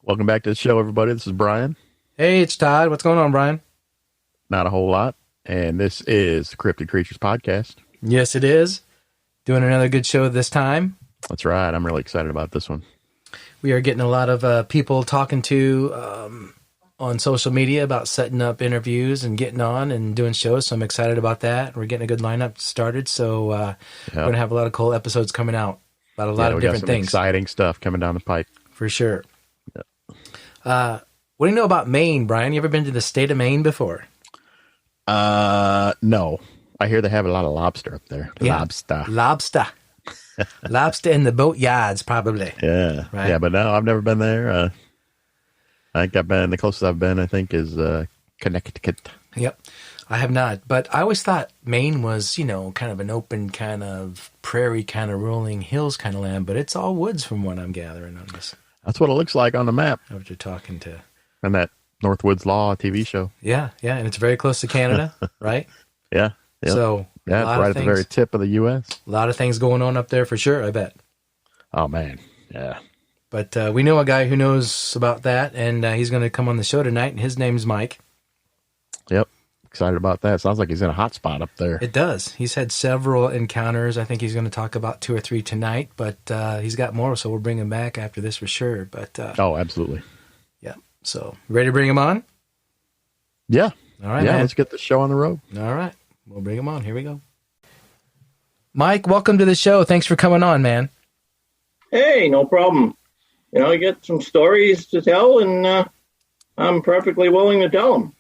Welcome back to the show, everybody. This is Brian. Hey, it's Todd. What's going on, Brian? Not a whole lot. And this is the Cryptid Creatures Podcast. Yes, it is. Doing another good show this time. That's right. I'm really excited about this one. We are getting a lot of people talking to on social media about setting up interviews and getting on and doing shows. So I'm excited about that. We're getting a good lineup started. So we're going to have a lot of cool episodes coming out about a lot of different things. Exciting stuff coming down the pipe. For sure. What do you know about Maine, Brian? You ever been to the state of Maine before? No. I hear they have a lot of lobster up there. Yeah. Lobster in the boat yards, probably. Yeah. Right? Yeah, but no, I've never been there. I think the closest I've been, I think, is Connecticut. Yep. I have not. But I always thought Maine was, kind of an open kind of prairie kind of rolling hills kind of land, but it's all woods from what I'm gathering on this. That's what it looks like on the map. What you're talking to. And that Northwoods Law TV show. Yeah, and it's very close to Canada, right? Yeah. Yep. So yeah, it's right at the very tip of the U.S. A lot of things going on up there for sure, I bet. Oh, man. Yeah. But we know a guy who knows about that, and he's going to come on the show tonight, and his name's Mike. Yep. Excited about that. Sounds like he's in a hot spot up there. It does. He's had several encounters. I think he's going to talk about 2 or 3 tonight, but he's got more, so we'll bring him back after this for sure. But oh, absolutely. Yeah. So, ready to bring him on? Yeah. All right, yeah, man. let's get the show on the road. All right. We'll bring him on. Here we go. Mike, welcome to the show. Thanks for coming on, man. Hey, no problem. I get some stories to tell, and I'm perfectly willing to tell them.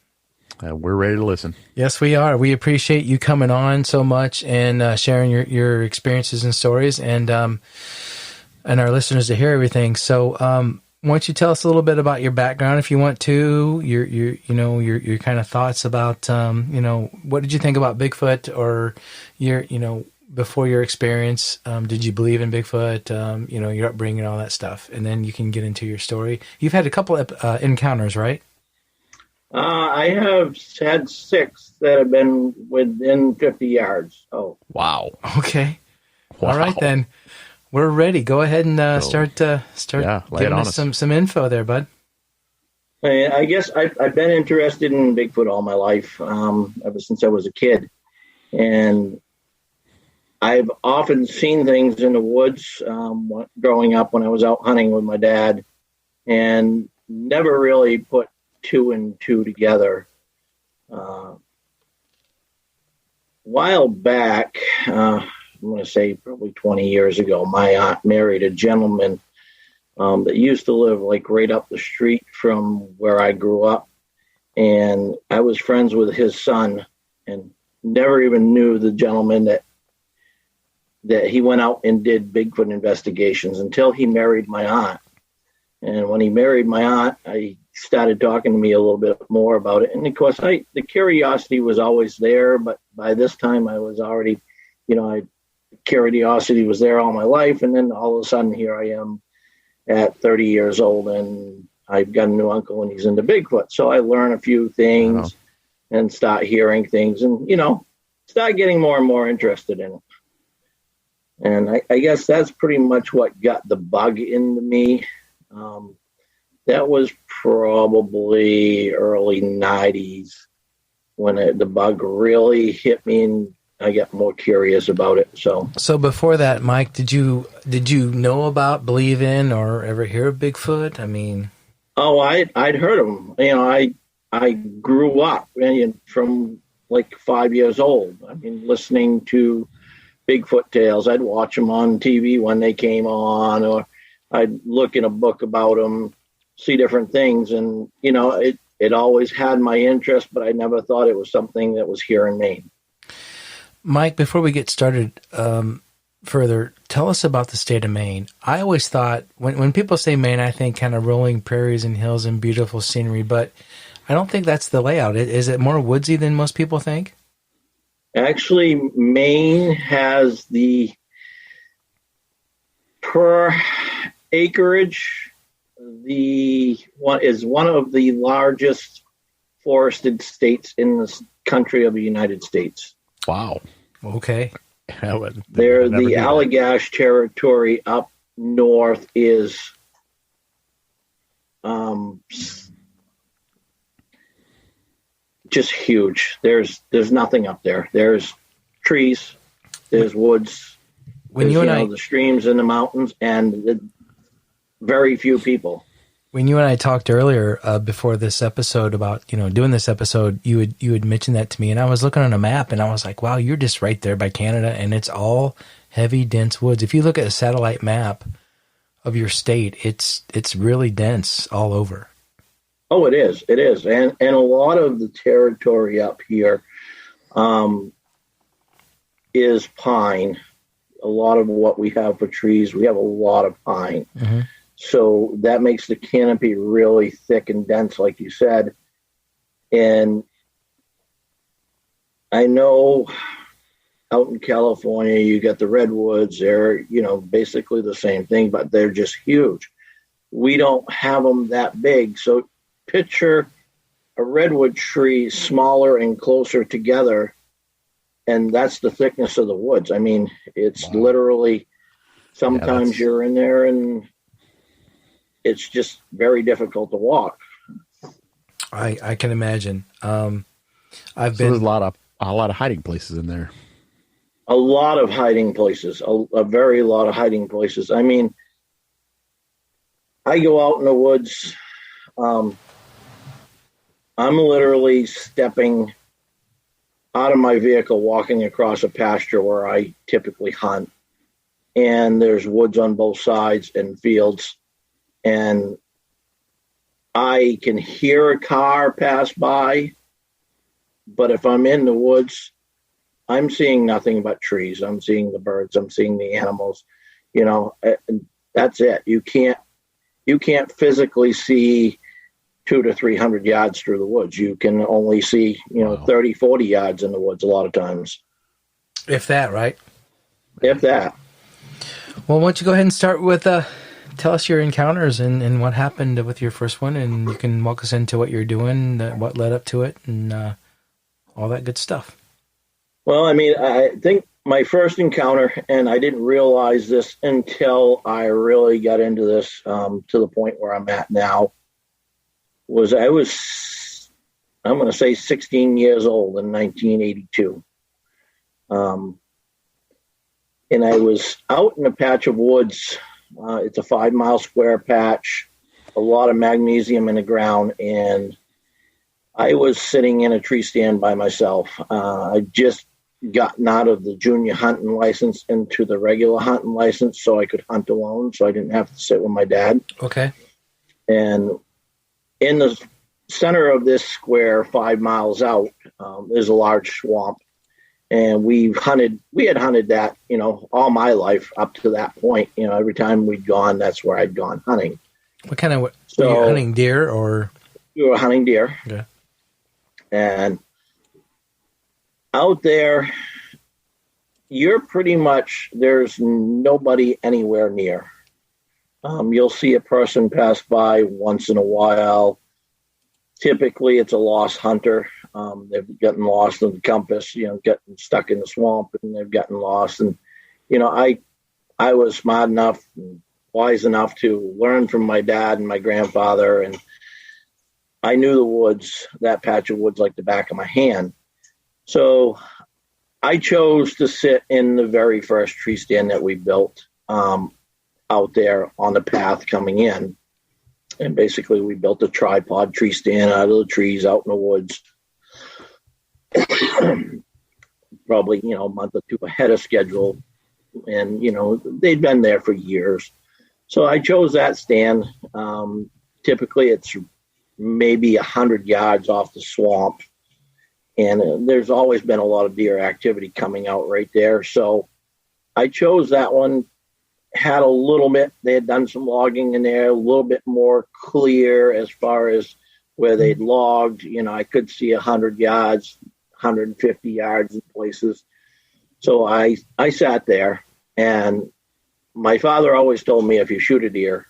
We're ready to listen. Yes, we are. We appreciate you coming on so much and sharing your experiences and stories, and our listeners to hear everything. So, why don't you tell us a little bit about your background, if you want to, your kind of thoughts about, what did you think about Bigfoot, or before your experience, did you believe in Bigfoot, your upbringing and all that stuff, and then you can get into your story. You've had a couple of encounters, right? I have had 6 that have been within 50 yards. Oh, wow. Okay. Wow. All right, then. We're ready. Go ahead and start giving us some info there, bud. I guess I've been interested in Bigfoot all my life, ever since I was a kid. And I've often seen things in the woods growing up when I was out hunting with my dad, and never really put 2 and 2 together. A while back, I'm going to say probably 20 years ago, my aunt married a gentleman that used to live like right up the street from where I grew up. And I was friends with his son and never even knew the gentleman that he went out and did Bigfoot investigations until he married my aunt. And when he married my aunt, I started talking to me a little bit more about it. And of course, the curiosity was always there, but by this time I was already, curiosity was there all my life. And then all of a sudden here I am at 30 years old, and I've got a new uncle and he's into Bigfoot. So I learn a few things and start hearing things and, start getting more and more interested in it. And I guess that's pretty much what got the bug into me. That was probably early 90s when the bug really hit me, and I got more curious about it. So before that, Mike, did you know about, believe in, or ever hear of Bigfoot? I mean, I'd heard of him. I grew up from like 5 years old. I mean, listening to Bigfoot tales. I'd watch them on TV when they came on, or I'd look in a book about them, see different things. And, it always had my interest, but I never thought it was something that was here in Maine. Mike, before we get started further, tell us about the state of Maine. I always thought, when people say Maine, I think kind of rolling prairies and hills and beautiful scenery, but I don't think that's the layout. Is it more woodsy than most people think? Actually, Maine has the per acreage, is one of the largest forested states in the country of the United States. Wow. Okay. There, the Allagash territory up north is just huge. There's nothing up there. There's trees, there's woods, When you and I, the streams and the mountains, and very few people. when you and I talked earlier before this episode about doing this episode, you had mentioned that to me, and I was looking on a map, and I was like, wow, you're just right there by Canada, and it's all heavy, dense woods. If you look at a satellite map of your state, it's really dense all over. Oh, it is, and a lot of the territory up here is pine. A lot of what we have for trees, we have a lot of pine. Mm-hmm. So that makes the canopy really thick and dense, like you said. And I know out in California, you get the redwoods. They're, basically the same thing, but they're just huge. We don't have them that big. So picture a redwood tree smaller and closer together, and that's the thickness of the woods. I mean, it's literally, sometimes you're in there and it's just very difficult to walk. I can imagine. There's a lot of hiding places in there. A lot of hiding places, a very lot of hiding places. I mean, I go out in the woods. I'm literally stepping out of my vehicle, walking across a pasture where I typically hunt. And there's woods on both sides and fields. And I can hear a car pass by, but if I'm in the woods, I'm seeing nothing but trees. I'm seeing the birds. I'm seeing the animals. That's it. You can't physically see 200 to 300 yards through the woods. You can only see 30, 40 yards in the woods a lot of times. If that, right? If that. Well, why don't you go ahead and start with tell us your encounters and what happened with your first one, and you can walk us into what you're doing, what led up to it, and all that good stuff. Well, I mean, I think my first encounter, and I didn't realize this until I really got into this to the point where I'm at now, I'm going to say 16 years old in 1982. And I was out in a patch of woods. It's a 5 mile square patch, a lot of magnesium in the ground, and I was sitting in a tree stand by myself. I just gotten out of the junior hunting license into the regular hunting license so I could hunt alone, so I didn't have to sit with my dad. Okay. And in the center of this square, 5 miles out, there's a large swamp. And we had hunted that, all my life up to that point. Every time we'd gone, that's where I'd gone hunting. What kind of, were you hunting deer or? We were hunting deer. Yeah. And out there, there's nobody anywhere near. You'll see a person pass by once in a while. Typically, it's a lost hunter. They've gotten lost in the compass, getting stuck in the swamp, and they've gotten lost. And, I was smart enough and wise enough to learn from my dad and my grandfather. And I knew the woods, that patch of woods, like the back of my hand. So I chose to sit in the very first tree stand that we built out there on the path coming in. And basically, we built a tripod tree stand out of the trees out in the woods. Probably, a month or two ahead of schedule. And, they'd been there for years. So I chose that stand. Typically, it's maybe 100 yards off the swamp. And there's always been a lot of deer activity coming out right there. So I chose that one. Had a little bit, they had done some logging in there, a little bit more clear as far as where they'd logged. I could see 100 yards, 150 yards in places. So I sat there, and my father always told me, if you shoot a deer,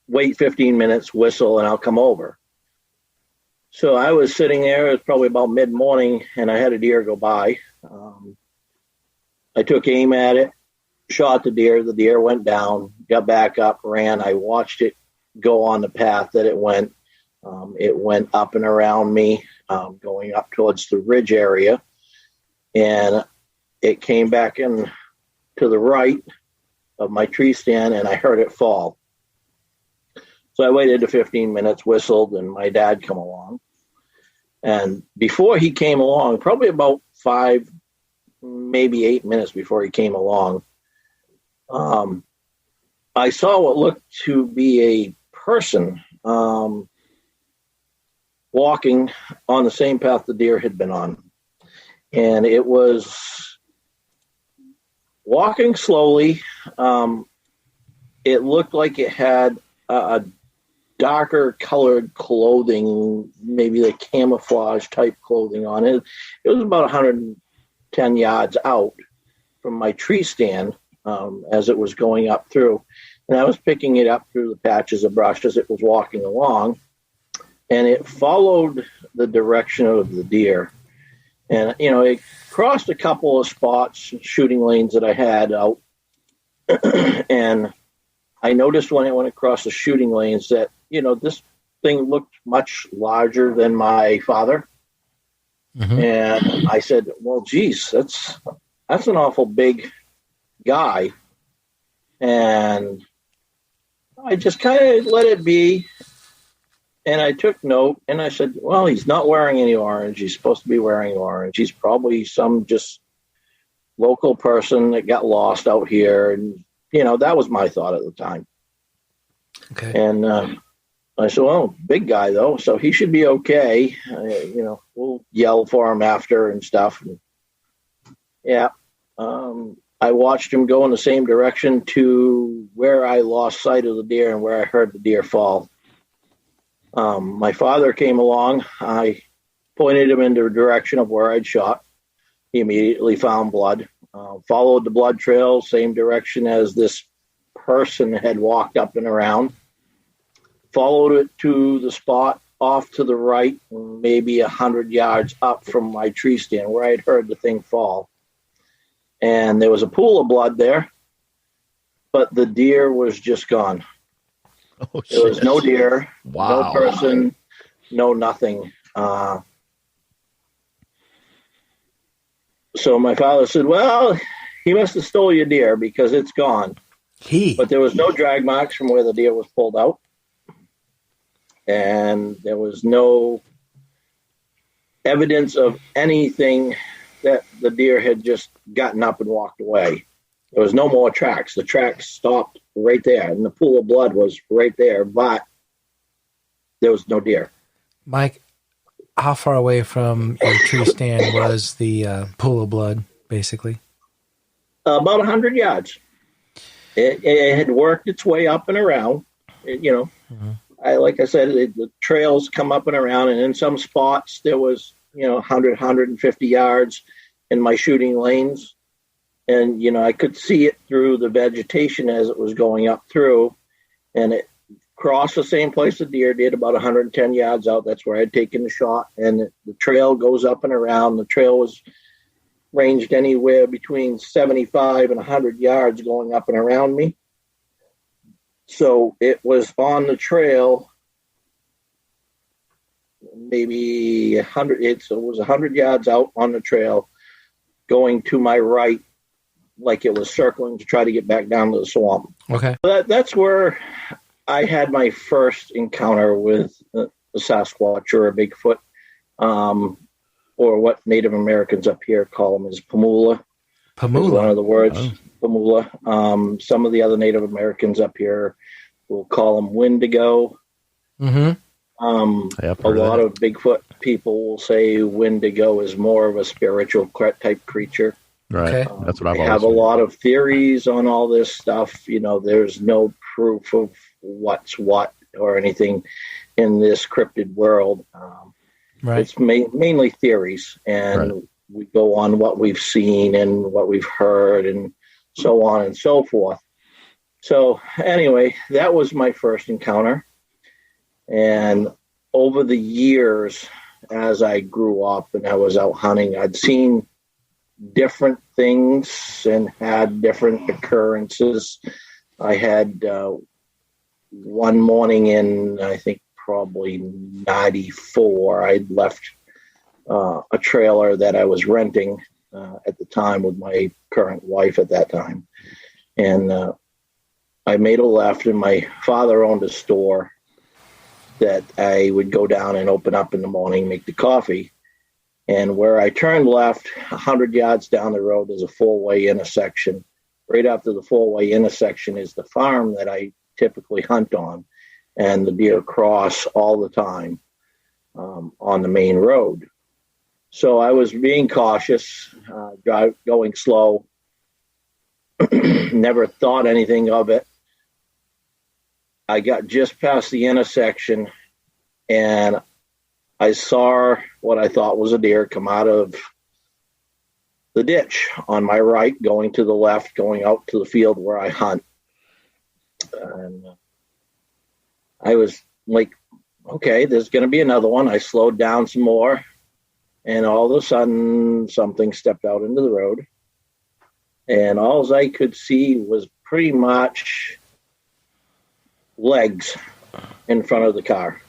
wait 15 minutes, whistle, and I'll come over. So I was sitting there, it was probably about mid-morning, and I had a deer go by. I took aim at it, shot the deer went down, got back up, ran. I watched it go on the path that it went. It went up and around me, going up towards the ridge area, and it came back in to the right of my tree stand, and I heard it fall. So I waited to 15 minutes, whistled, and my dad come along. And before he came along, probably about 5, maybe 8 minutes before he came along, I saw what looked to be a person walking on the same path the deer had been on. And it was walking slowly. It looked like it had a darker colored clothing, maybe like camouflage type clothing on it. It was about 110 yards out from my tree stand as it was going up through. And I was picking it up through the patches of brush as it was walking along. And it followed the direction of the deer. And, it crossed a couple of spots, shooting lanes that I had out. And I noticed when it went across the shooting lanes that, this thing looked much larger than my father. Mm-hmm. And I said, well, geez, that's an awful big guy. And I just kind of let it be. And I took note, and I said, well, he's not wearing any orange. He's supposed to be wearing orange. He's probably some just local person that got lost out here. And, that was my thought at the time. Okay. And I said, well, big guy, though, so he should be okay. We'll yell for him after and stuff. And, yeah. I watched him go in the same direction to where I lost sight of the deer and where I heard the deer fall. My father came along. I pointed him in the direction of where I'd shot. He immediately found blood, followed the blood trail, same direction as this person had walked up and around, followed it to the spot off to the right, maybe 100 yards up from my tree stand where I'd heard the thing fall. And there was a pool of blood there, but the deer was just gone. Oh, there was no deer, wow. No person, no nothing. So my father said, well, he must have stole your deer because it's gone. But there was no drag marks from where the deer was pulled out. And there was no evidence of anything that the deer had just gotten up and walked away. There was no more tracks. The tracks stopped right there, and the pool of blood was right there, but there was no deer. Mike, how far away from your tree stand was the pool of blood, basically? About 100 yards. It had worked its way up and around. Mm-hmm. Like I said, the trails come up and around, and in some spots there was, 100, 150 yards in my shooting lanes. And, I could see it through the vegetation as it was going up through, and it crossed the same place the deer did, about 110 yards out. That's where I'd taken the shot, and the trail goes up and around. The trail was ranged anywhere between 75 and 100 yards going up and around me. So it was on the trail, maybe 100. It was 100 yards out on the trail, going to my right, like it was circling to try to get back down to the swamp. Okay. That's where I had my first encounter with the Sasquatch or a Bigfoot, or what Native Americans up here call them is Pamula. Pamula. Is one of the words. Oh. Pamula. Some of the other Native Americans up here will call them Wendigo. Mm-hmm. A lot of Bigfoot people will say Wendigo is more of a spiritual type creature. Right. Okay. That's what I've always have a lot of theories on all this stuff. There's no proof of what's what or anything in this cryptid world. Right. It's mainly theories, and we go on what we've seen and what we've heard and so on and so forth. So anyway, that was my first encounter. And over the years, as I grew up and I was out hunting, I'd seen different things and had different occurrences. I had one morning in, I think, probably 94, I'd left a trailer that I was renting at the time with my current wife at that time. And I made a left, and my father owned a store that I would go down and open up in the morning, make the coffee. And where I turned left, 100 yards down the road, there's a four-way intersection. Right after the four-way intersection is the farm that I typically hunt on, and the deer cross all the time on the main road. So I was being cautious, going slow, never thought anything of it. I got just past the intersection, and I saw what I thought was a deer come out of the ditch on my right, going to the left, going out to the field where I hunt. And I was like, okay, there's going to be another one. I slowed down some more, and all of a sudden something stepped out into the road, and all I could see was pretty much legs in front of the car.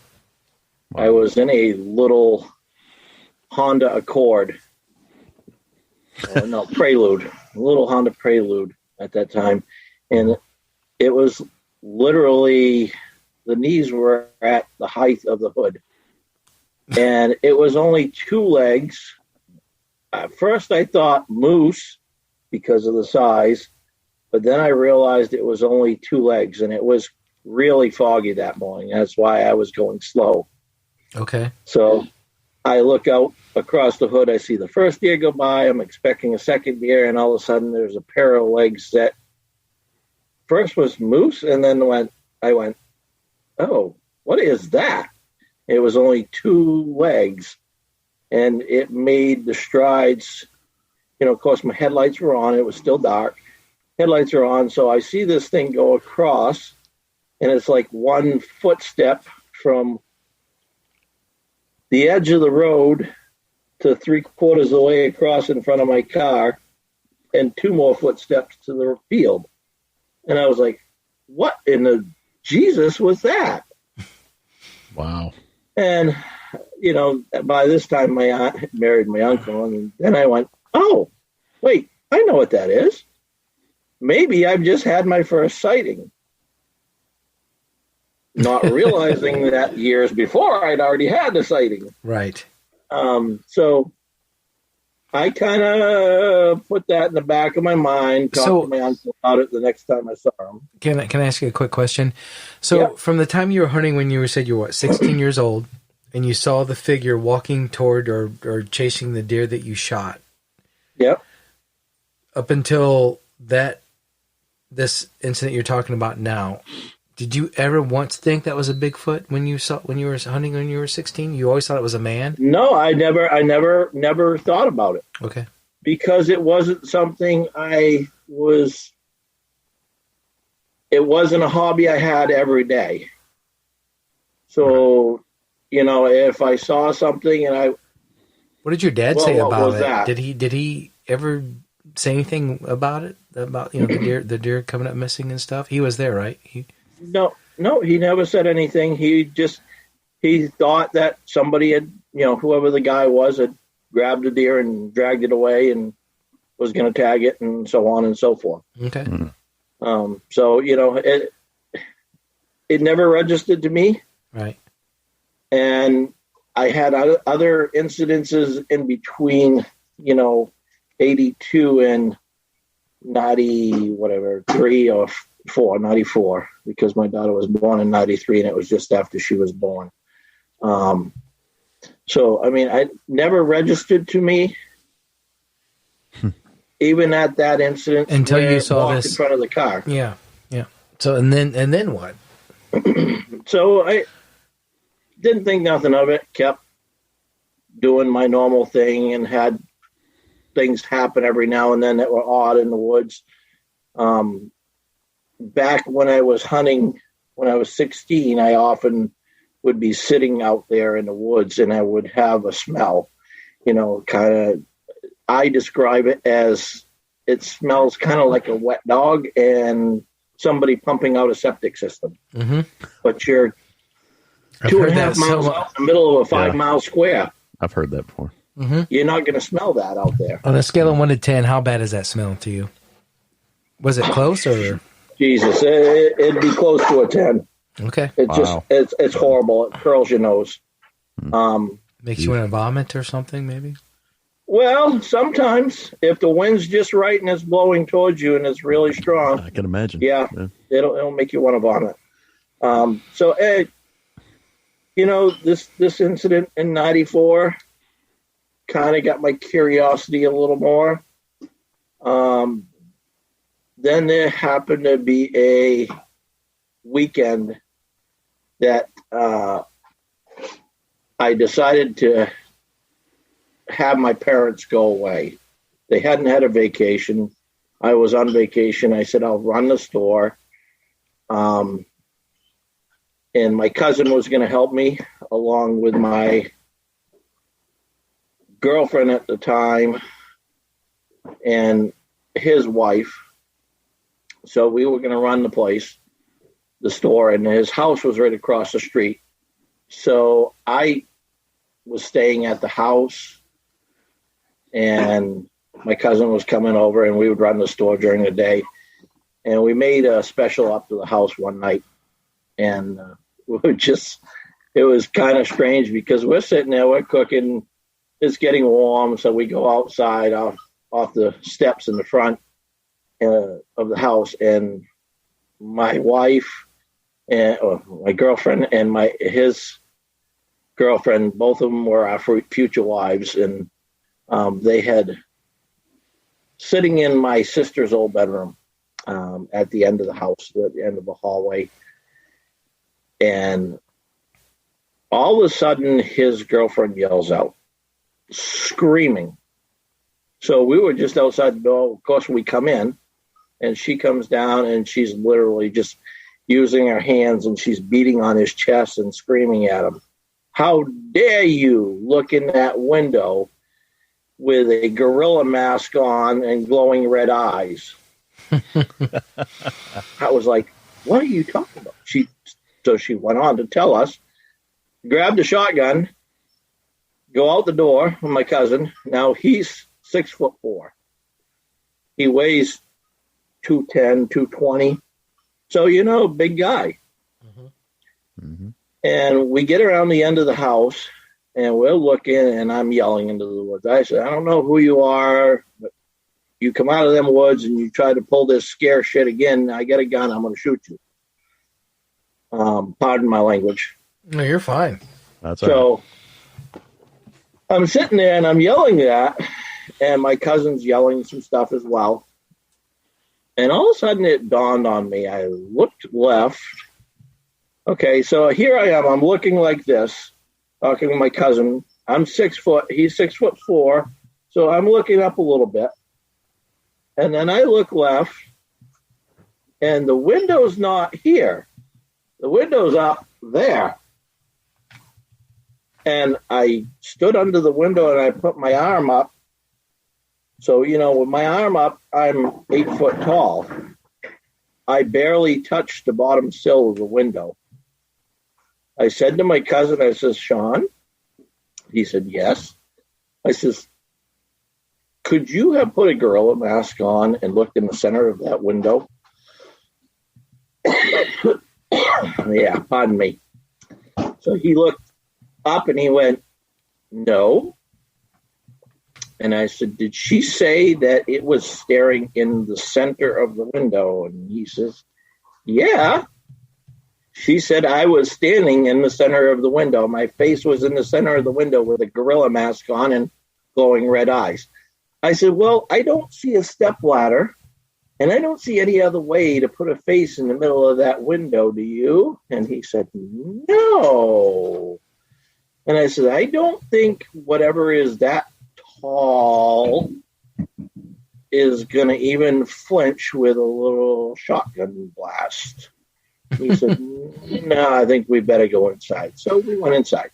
Wow. I was in a little Honda Accord, Prelude, a little Honda Prelude at that time, and it was literally, the knees were at the height of the hood, and it was only two legs. At first I thought moose because of the size, but then I realized it was only two legs, and it was really foggy that morning. That's why I was going slow. Okay. So I look out across the hood. I see the first deer go by. I'm expecting a second deer, and all of a sudden there's a pair of legs that first was moose, and then I went, oh, what is that? It was only two legs, and it made the strides. Of course, my headlights were on. It was still dark. Headlights are on, so I see this thing go across, and it's like one footstep from the edge of the road to 3/4 of the way across in front of my car, and two more footsteps to the field. And I was like, what in the Jesus was that? Wow. And, by this time my aunt had married my uncle, and then I went, oh, wait, I know what that is. Maybe I've just had my first sighting. Not realizing that years before I'd already had the sighting. Right. So I kind of put that in the back of my mind, talked to my uncle about it the next time I saw him. Can I ask you a quick question? So from the time you were hunting, when you said you were 16 years old, and you saw the figure walking toward or chasing the deer that you shot. Yep. Up until this incident you're talking about now, did you ever once think that was a Bigfoot when you were hunting when you were 16? You always thought it was a man? No, I never thought about it. Okay. Because it wasn't something it wasn't a hobby I had every day. So, if I saw something and what did your dad say about it? That? Did he ever say anything about it? About the deer coming up missing and stuff? He was there, right? No, he never said anything. He thought that somebody had, whoever the guy was, had grabbed a deer and dragged it away and was going to tag it and so on and so forth. Okay. So, it never registered to me. Right. And I had other incidences in between, 82 and 3 or 4, 94, because my daughter was born in 93, and it was just after she was born. So, I never registered to me, even at that incident, until you saw this in front of the car. Yeah. So, and then what? So I didn't think nothing of it, kept doing my normal thing, and had things happen every now and then that were odd in the woods. Back when I was hunting, when I was 16, I often would be sitting out there in the woods, and I would have a smell, I describe it as, it smells kind of like a wet dog, and somebody pumping out a septic system. Mm-hmm. But you're I've 2.5 heard that miles so out in the middle of a 5-mile square. I've heard that before. Mm-hmm. You're not going to smell that out there. On a scale of 1 to 10, how bad is that smell to you? Was it close or? Jesus, it'd be close to a 10. Okay. It's horrible. It curls your nose. Makes you want to vomit or something, maybe? Well, sometimes if the wind's just right and it's blowing towards you and it's really strong, I can imagine. Yeah. It'll make you want to vomit. This incident in '94 kind of got my curiosity a little more. Then there happened to be a weekend that I decided to have my parents go away. They hadn't had a vacation. I was on vacation. I said, I'll run the store. And my cousin was going to help me along with my girlfriend at the time and his wife. So we were going to run the store, and his house was right across the street. So I was staying at the house, and my cousin was coming over, and we would run the store during the day. And we made a special up to the house one night, and it was kind of strange because we're sitting there, we're cooking, it's getting warm, so we go outside off the steps in the front of the house, and my wife and my girlfriend and his girlfriend, both of them were our future wives, and they had sitting in my sister's old bedroom at the end of the house, at the end of the hallway, and all of a sudden his girlfriend yells out, screaming. So we were just outside the door. Of course, we come in, and she comes down, and she's literally just using her hands, and she's beating on his chest and screaming at him. How dare you look in that window with a gorilla mask on and glowing red eyes? I was like, what are you talking about? So she went on to tell us, grabbed a shotgun, go out the door with my cousin. Now he's 6'4". He weighs 210, 220. So, big guy. Mm-hmm. And we get around the end of the house, and we're looking, and I'm yelling into the woods. I said, I don't know who you are, but you come out of them woods and you try to pull this scare shit again, I get a gun, I'm going to shoot you. Pardon my language. No, you're fine. That's all right. So I'm sitting there, and I'm yelling that, and my cousin's yelling some stuff as well. And all of a sudden it dawned on me. I looked left. Okay, so here I am. I'm looking like this, talking to my cousin. I'm 6 foot. He's 6'4". So I'm looking up a little bit. And then I look left, and the window's not here. The window's up there. And I stood under the window, and I put my arm up. So, with my arm up, I'm 8 foot tall. I barely touched the bottom sill of the window. I said to my cousin, I says, Sean? He said, yes. I says, could you have put a gorilla mask on and looked in the center of that window? Yeah, pardon me. So he looked up and he went, no. And I said, did she say that it was staring in the center of the window? And he says, yeah. She said I was standing in the center of the window. My face was in the center of the window with a gorilla mask on and glowing red eyes. I said, well, I don't see a stepladder, and I don't see any other way to put a face in the middle of that window, do you? And he said, no. And I said, I don't think whatever is that tall is going to even flinch with a little shotgun blast. He said, no, I think we better go inside. So we went inside.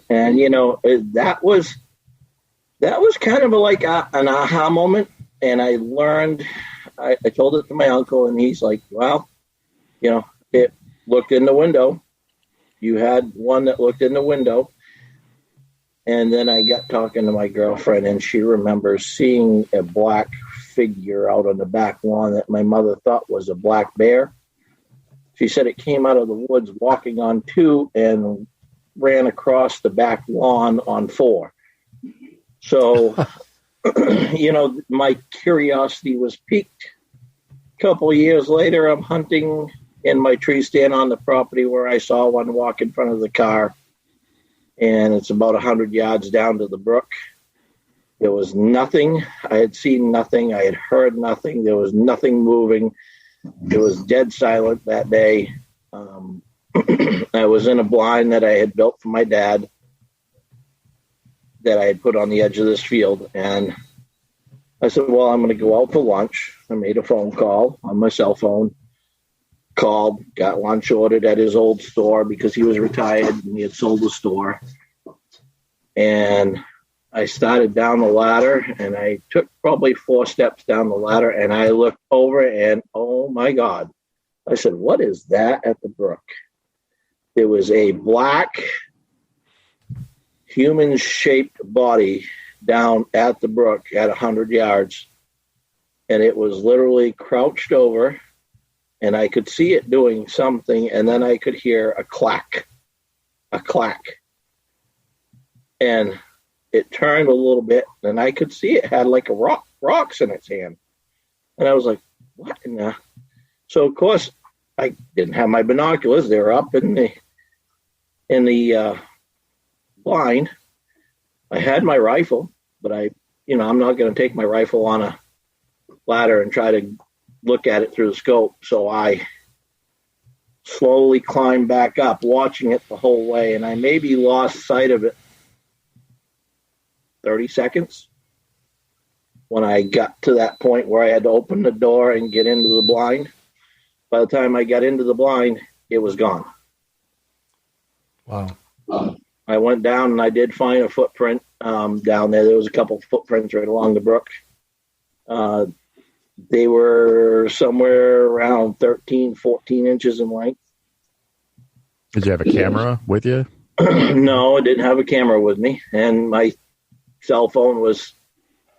And, that was kind of like an aha moment. And I learned I told it to my uncle, and he's like, well, it looked in the window. You had one that looked in the window. And then I got talking to my girlfriend, and she remembers seeing a black figure out on the back lawn that my mother thought was a black bear. She said it came out of the woods walking on 2 and ran across the back lawn on 4. So, my curiosity was piqued. A couple of years later, I'm hunting in my tree stand on the property where I saw one walk in front of the car. And it's about 100 yards down to the brook. There was nothing. I had seen nothing. I had heard nothing. There was nothing moving. It was dead silent that day. I was in a blind that I had built for my dad that I had put on the edge of this field. And I said, well, I'm going to go out for lunch. I made a phone call on my cell phone. Called, got lunch ordered at his old store because he was retired and he had sold the store. And I started down the ladder, and I took probably 4 steps down the ladder, and I looked over, and oh my God, I said, what is that at the brook? There was a black human-shaped body down at the brook at 100 yards, and it was literally crouched over. And I could see it doing something, and then I could hear a clack. And it turned a little bit, and I could see it had like rocks in its hand. And I was like, what in the? So, of course, I didn't have my binoculars. They were up in the blind. I had my rifle, but I'm not going to take my rifle on a ladder and try to look at it through the scope. So I slowly climbed back up, watching it the whole way, and I maybe lost sight of it 30 seconds when I got to that point where I had to open the door and get into the blind. By the time I got into the blind, it was gone. Wow. I went down, and I did find a footprint down there. There was a couple of footprints right along the brook. They were somewhere around 13, 14 inches in length. Did you have a camera with you? No, I didn't have a camera with me. And my cell phone was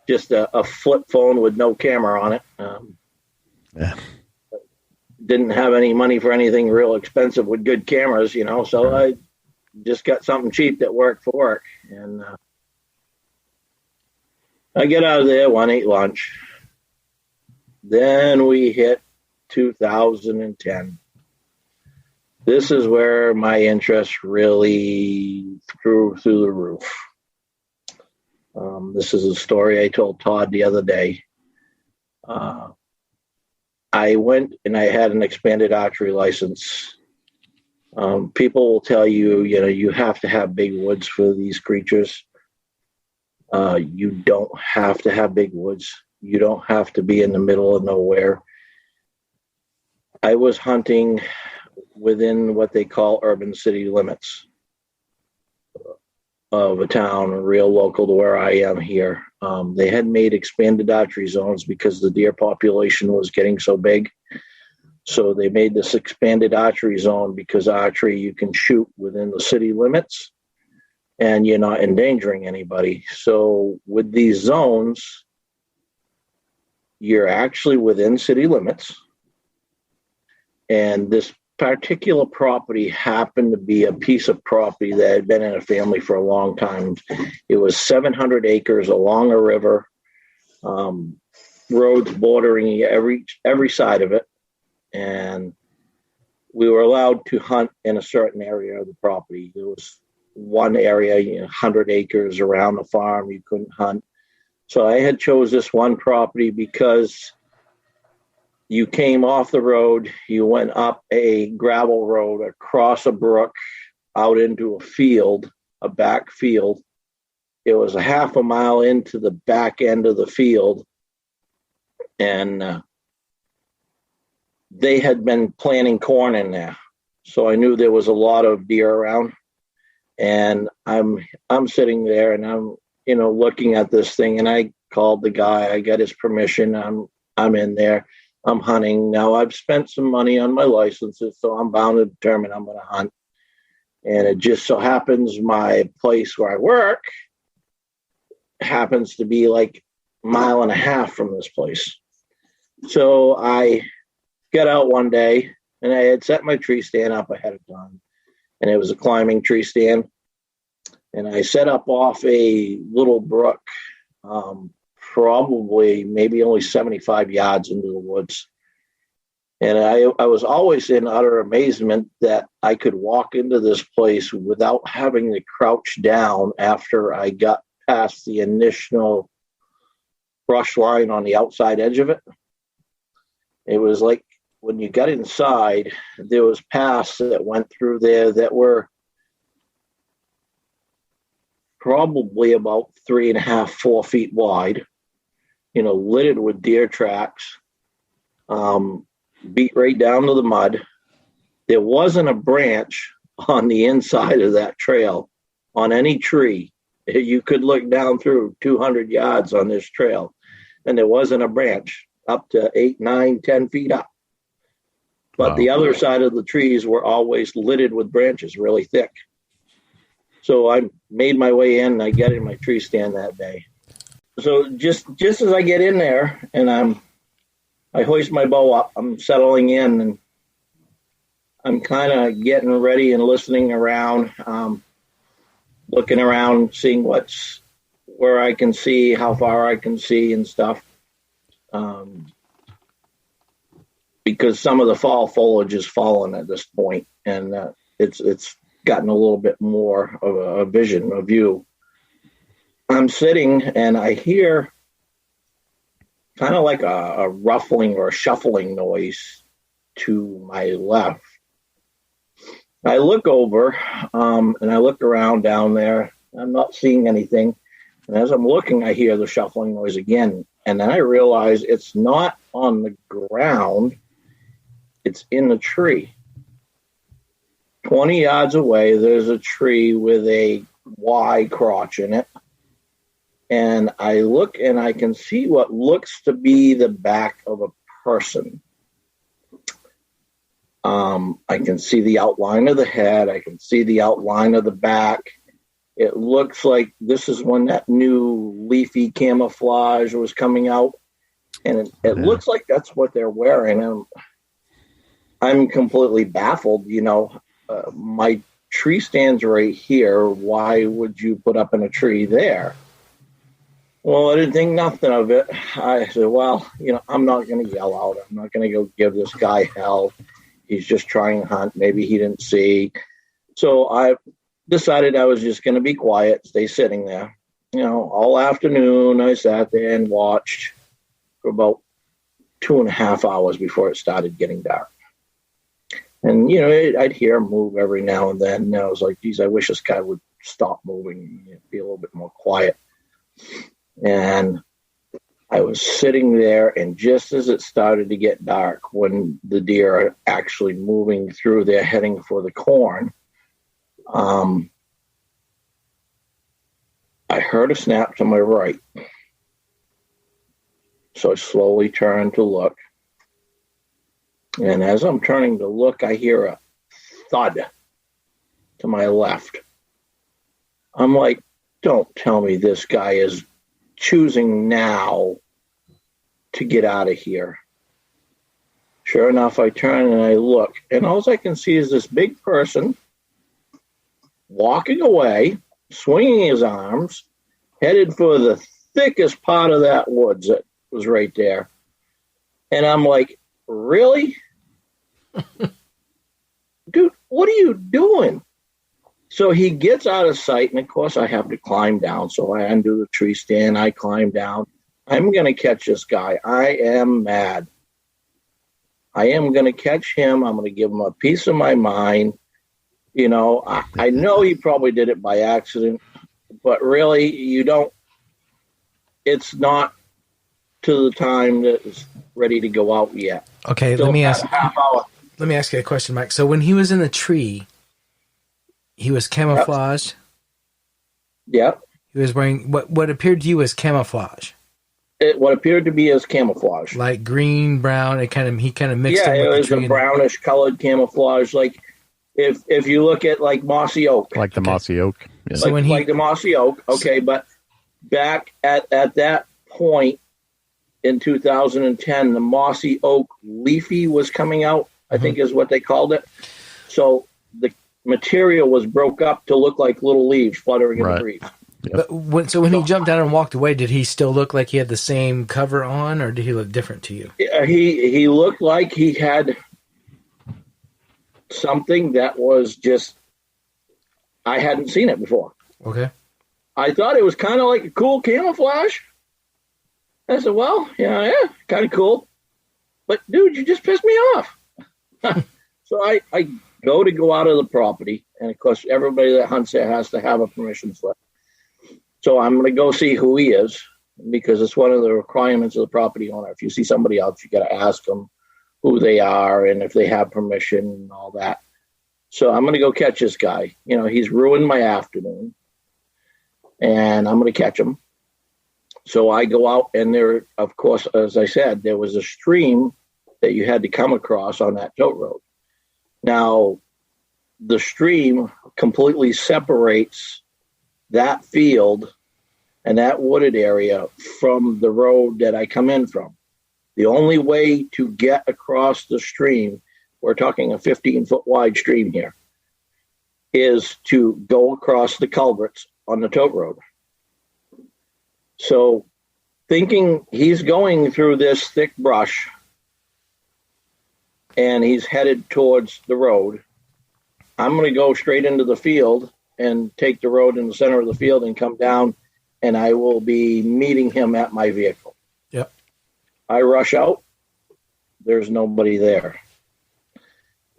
just a flip phone with no camera on it. Yeah. Didn't have any money for anything real expensive with good cameras, so I just got something cheap that worked for work. And I get out of there, ate lunch. Then we hit 2010. This is where my interest really threw through the roof. This is a story I told Todd the other day. I went and I had an expanded archery license. People will tell you, you have to have big woods for these creatures. You don't have to have big woods. You don't have to be in the middle of nowhere. I was hunting within what they call urban city limits of a town, real local to where I am here. They had made expanded archery zones because the deer population was getting so big. So they made this expanded archery zone because archery, you can shoot within the city limits and you're not endangering anybody. So with these zones, you're actually within city limits. And this particular property happened to be a piece of property that had been in a family for a long time. It was 700 acres along a river, roads bordering every side of it. And we were allowed to hunt in a certain area of the property. There was one area, 100 acres around the farm, you couldn't hunt. So I had chose this one property because you came off the road, you went up a gravel road, across a brook, out into a field, a back field. It was a half a mile into the back end of the field. And they had been planting corn in there. So I knew there was a lot of deer around. And I'm sitting there and I'm, looking at this thing, and I called the guy. I got his permission. I'm I'm in there. I'm hunting. Now, I've spent some money on my licenses, so I'm bound to determine I'm going to hunt. And it just so happens my place where I work happens to be like a mile and a half from this place. So I got out one day, and I had set my tree stand up ahead of time. And it was a climbing tree stand. And I set up off a little brook, probably maybe only 75 yards into the woods. And I was always in utter amazement that I could walk into this place without having to crouch down after I got past the initial brush line on the outside edge of it. It was like when you got inside, there was paths that went through there that were probably about 3.5, 4 feet wide, littered with deer tracks, beat right down to the mud. There wasn't a branch on the inside of that trail on any tree. You could look down through 200 yards on this trail, and there wasn't a branch up to 8, 9, 10 feet up. But the other side of the trees were always littered with branches, really thick. So I made my way in, and I got in my tree stand that day. So just as I get in there, and I hoist my bow up, I'm settling in, and I'm kind of getting ready and listening around, looking around, seeing where I can see, how far I can see and stuff. Because some of the fall foliage is fallen at this point, and it's gotten a little bit more of a vision, a view. I'm sitting, and I hear kind of like a ruffling or a shuffling noise to my left. I look over, and I look around down there. I'm not seeing anything. And as I'm looking, I hear the shuffling noise again. And then I realize it's not on the ground. It's in the tree. 20 yards away, there's a tree with a Y crotch in it. And I look, and I can see what looks to be the back of a person. I can see the outline of the head. I can see the outline of the back. It looks like this is when that new leafy camouflage was coming out. And it looks like that's what they're wearing. I'm completely baffled. My tree stands right here. Why would you put up in a tree there? Well, I didn't think nothing of it. I said, well, I'm not going to yell out. I'm not going to go give this guy hell. He's just trying to hunt. Maybe he didn't see. So I decided I was just going to be quiet, stay sitting there. All afternoon I sat there and watched for about 2.5 hours before it started getting dark. And, I'd hear him move every now and then. And I was like, geez, I wish this guy would stop moving and be a little bit more quiet. And I was sitting there, and just as it started to get dark, when the deer are actually moving through, they're heading for the corn, I heard a snap to my right. So I slowly turned to look. And as I'm turning to look, I hear a thud to my left. I'm like, don't tell me this guy is choosing now to get out of here. Sure enough, I turn and I look, and all I can see is this big person walking away, swinging his arms, headed for the thickest part of that woods that was right there. And I'm like, really? Dude, what are you doing? So he gets out of sight, and of course I have to climb down. So I undo the tree stand, I climb down. I'm going to catch this guy. I am mad. I am going to catch him. I'm going to give him a piece of my mind. I know he probably did it by accident, but really, it's not to the time that it's ready to go out yet. Okay, Still let me ask you a question, Mike. So when he was in the tree, he was camouflaged? Yep. He was wearing what appeared to you as camouflage? what appeared to be as camouflage. Like green, brown. He kind of mixed Yeah, them it with was the a tree. brownish colored camouflage. Like if you look at like mossy oak, Like the mossy oak. Yeah. So like the mossy oak. Okay, but back at that point in 2010, the mossy oak leafy was coming out. I think is what they called it. So the material was broke up to look like little leaves fluttering in the breeze. But when he jumped down and walked away, did he still look like he had the same cover on, or did he look different to you? He looked like he had something that was just, I hadn't seen it before. Okay. I thought it was kind of like a cool camouflage. I said, well, yeah, kind of cool. But, dude, you just pissed me off. So I go out of the property, and, of course, everybody that hunts there has to have a permission slip. So I'm going to go see who he is, because it's one of the requirements of the property owner. If you see somebody else, you got to ask them who they are and if they have permission and all that. So I'm going to go catch this guy. You know, he's ruined my afternoon, and I'm going to catch him. So I go out, and there, of course, as I said, there was a stream that you had to come across on that tote road. Now, the stream completely separates that field and that wooded area from the road that I come in from. The only way to get across the stream, we're talking a 15-foot wide stream here, is to go across the culverts on the tote road. So thinking he's going through this thick brush and he's headed towards the road, I'm going to go straight into the field and take the road in the center of the field and come down, and I will be meeting him at my vehicle. Yep. I rush out. There's nobody there.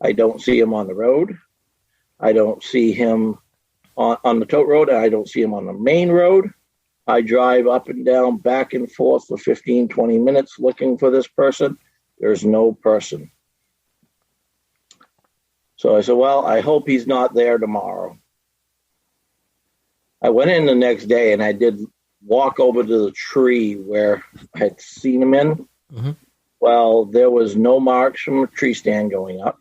I don't see him on the road. I don't see him on the tote road. I don't see him on the main road. I drive up and down, back and forth for 15, 20 minutes looking for this person. There's no person. So I said, well, I hope he's not there tomorrow. I went in the next day, and I did walk over to the tree where I had seen him in. Mm-hmm. Well, there was no marks from a tree stand going up.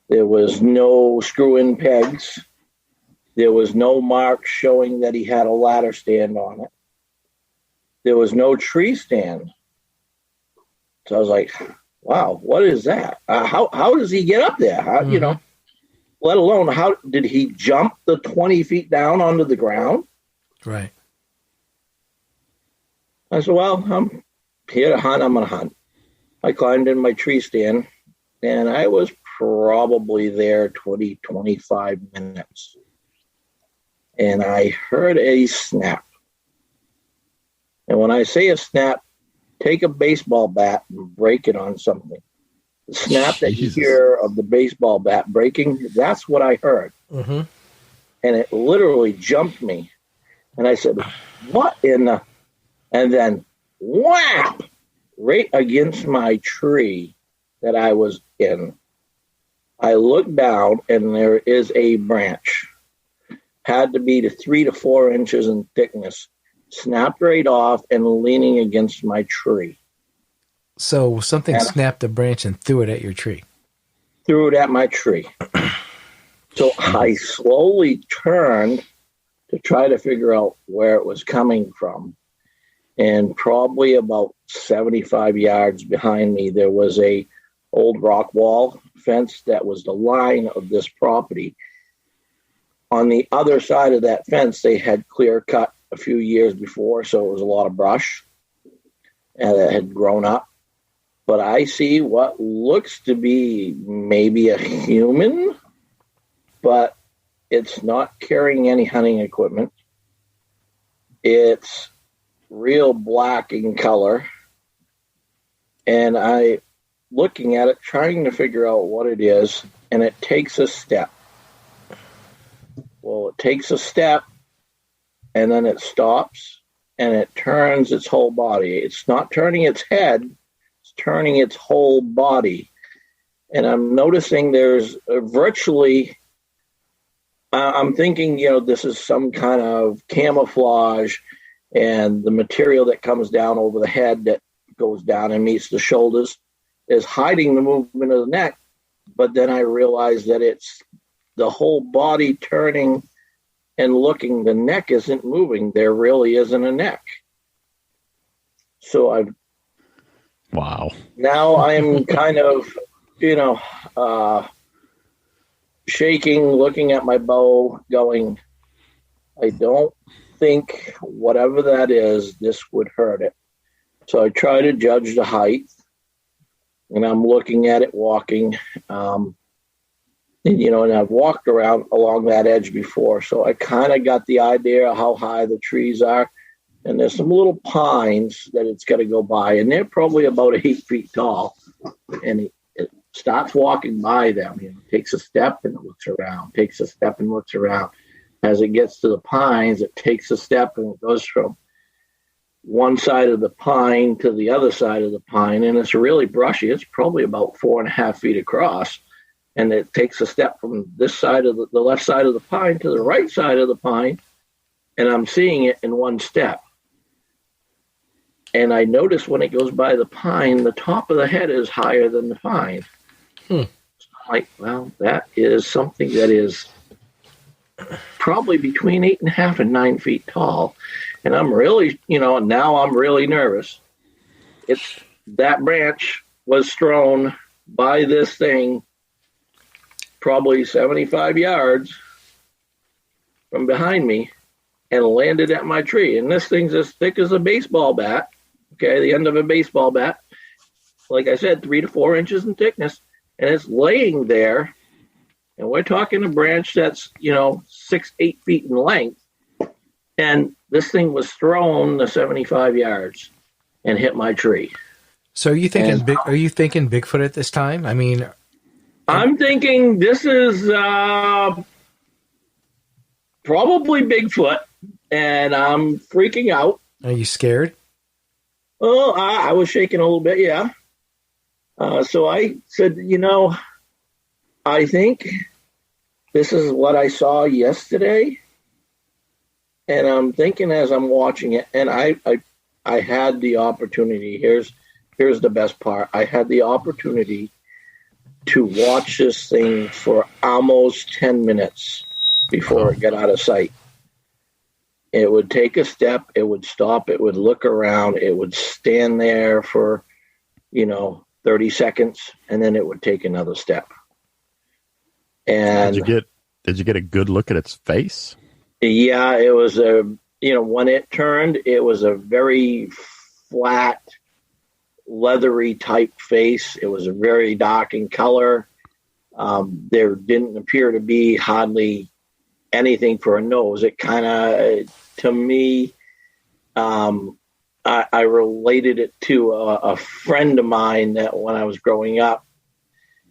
There was no screw-in pegs. There was no marks showing that he had a ladder stand on it. There was no tree stand. So I was like, wow, what is that? How does he get up there? How, Mm-hmm. You know, let alone how did he jump the 20 feet down onto the ground? Right. I said, well, I'm here to hunt. I'm going to hunt. I climbed in my tree stand, and I was probably there 20, 25 minutes. And I heard a snap. And when I say a snap, take a baseball bat and break it on something. The snap that you hear of the baseball bat breaking, that's what I heard. Mm-hmm. And it literally jumped me. And I said, what in the... And then, whap! Right against my tree that I was in. I looked down, and there is a branch. Had to be 3 to 4 inches in thickness. Snapped right off and leaning against my tree. So something snapped a branch and threw it at your tree. Threw it at my tree. So I slowly turned to try to figure out where it was coming from. And probably about 75 yards behind me, there was a old rock wall fence that was the line of this property. On the other side of that fence, they had clear cut a few years before, so it was a lot of brush that had grown up. But I see what looks to be maybe a human, but it's not carrying any hunting equipment. It's real black in color. And I looking at it, trying to figure out what it is, and it takes a step. Well, it takes a step, and then it stops, and it turns its whole body. It's not turning its head. Turning its whole body. And I'm noticing there's virtually, I'm thinking, this is some kind of camouflage, and the material that comes down over the head that goes down and meets the shoulders is hiding the movement of the neck. But then I realized that it's the whole body turning and looking. The neck isn't moving. There really isn't a neck. So now I'm kind of, shaking, looking at my bow, going, I don't think whatever that is, this would hurt it. So I try to judge the height, and I'm looking at it walking. And I've walked around along that edge before, so I kind of got the idea of how high the trees are. And there's some little pines that it's got to go by, and they're probably about 8 feet tall. And it starts walking by them. Takes a step and it looks around, takes a step and looks around. As it gets to the pines, it takes a step and it goes from one side of the pine to the other side of the pine, and it's really brushy. It's probably about 4.5 feet across, and it takes a step from this side of the left side of the pine to the right side of the pine, and I'm seeing it in one step. And I notice when it goes by the pine, the top of the head is higher than the pine. So I'm like, well, that is something that is probably between 8.5 and 9 feet tall. And I'm really, now I'm really nervous. That branch was thrown by this thing probably 75 yards from behind me and landed at my tree. And this thing's as thick as a baseball bat. Okay, the end of a baseball bat. Like I said, 3 to 4 inches in thickness. And it's laying there. And we're talking a branch that's, 6-8 feet in length. And this thing was thrown the 75 yards and hit my tree. So are you thinking Are you thinking Bigfoot at this time? I mean, I'm thinking this is probably Bigfoot, and I'm freaking out. Are you scared? Oh, I was shaking a little bit, yeah. So I said, I think this is what I saw yesterday. And I'm thinking as I'm watching it, and I had the opportunity. Here's the best part. I had the opportunity to watch this thing for almost 10 minutes before it got out of sight. It would take a step, it would stop, it would look around, it would stand there for, 30 seconds, and then it would take another step. And did you get a good look at its face? Yeah, it was when it turned, it was a very flat, leathery type face. It was very dark in color. There didn't appear to be hardly anything for a nose. It kind of, to me, I related it to a friend of mine that when I was growing up,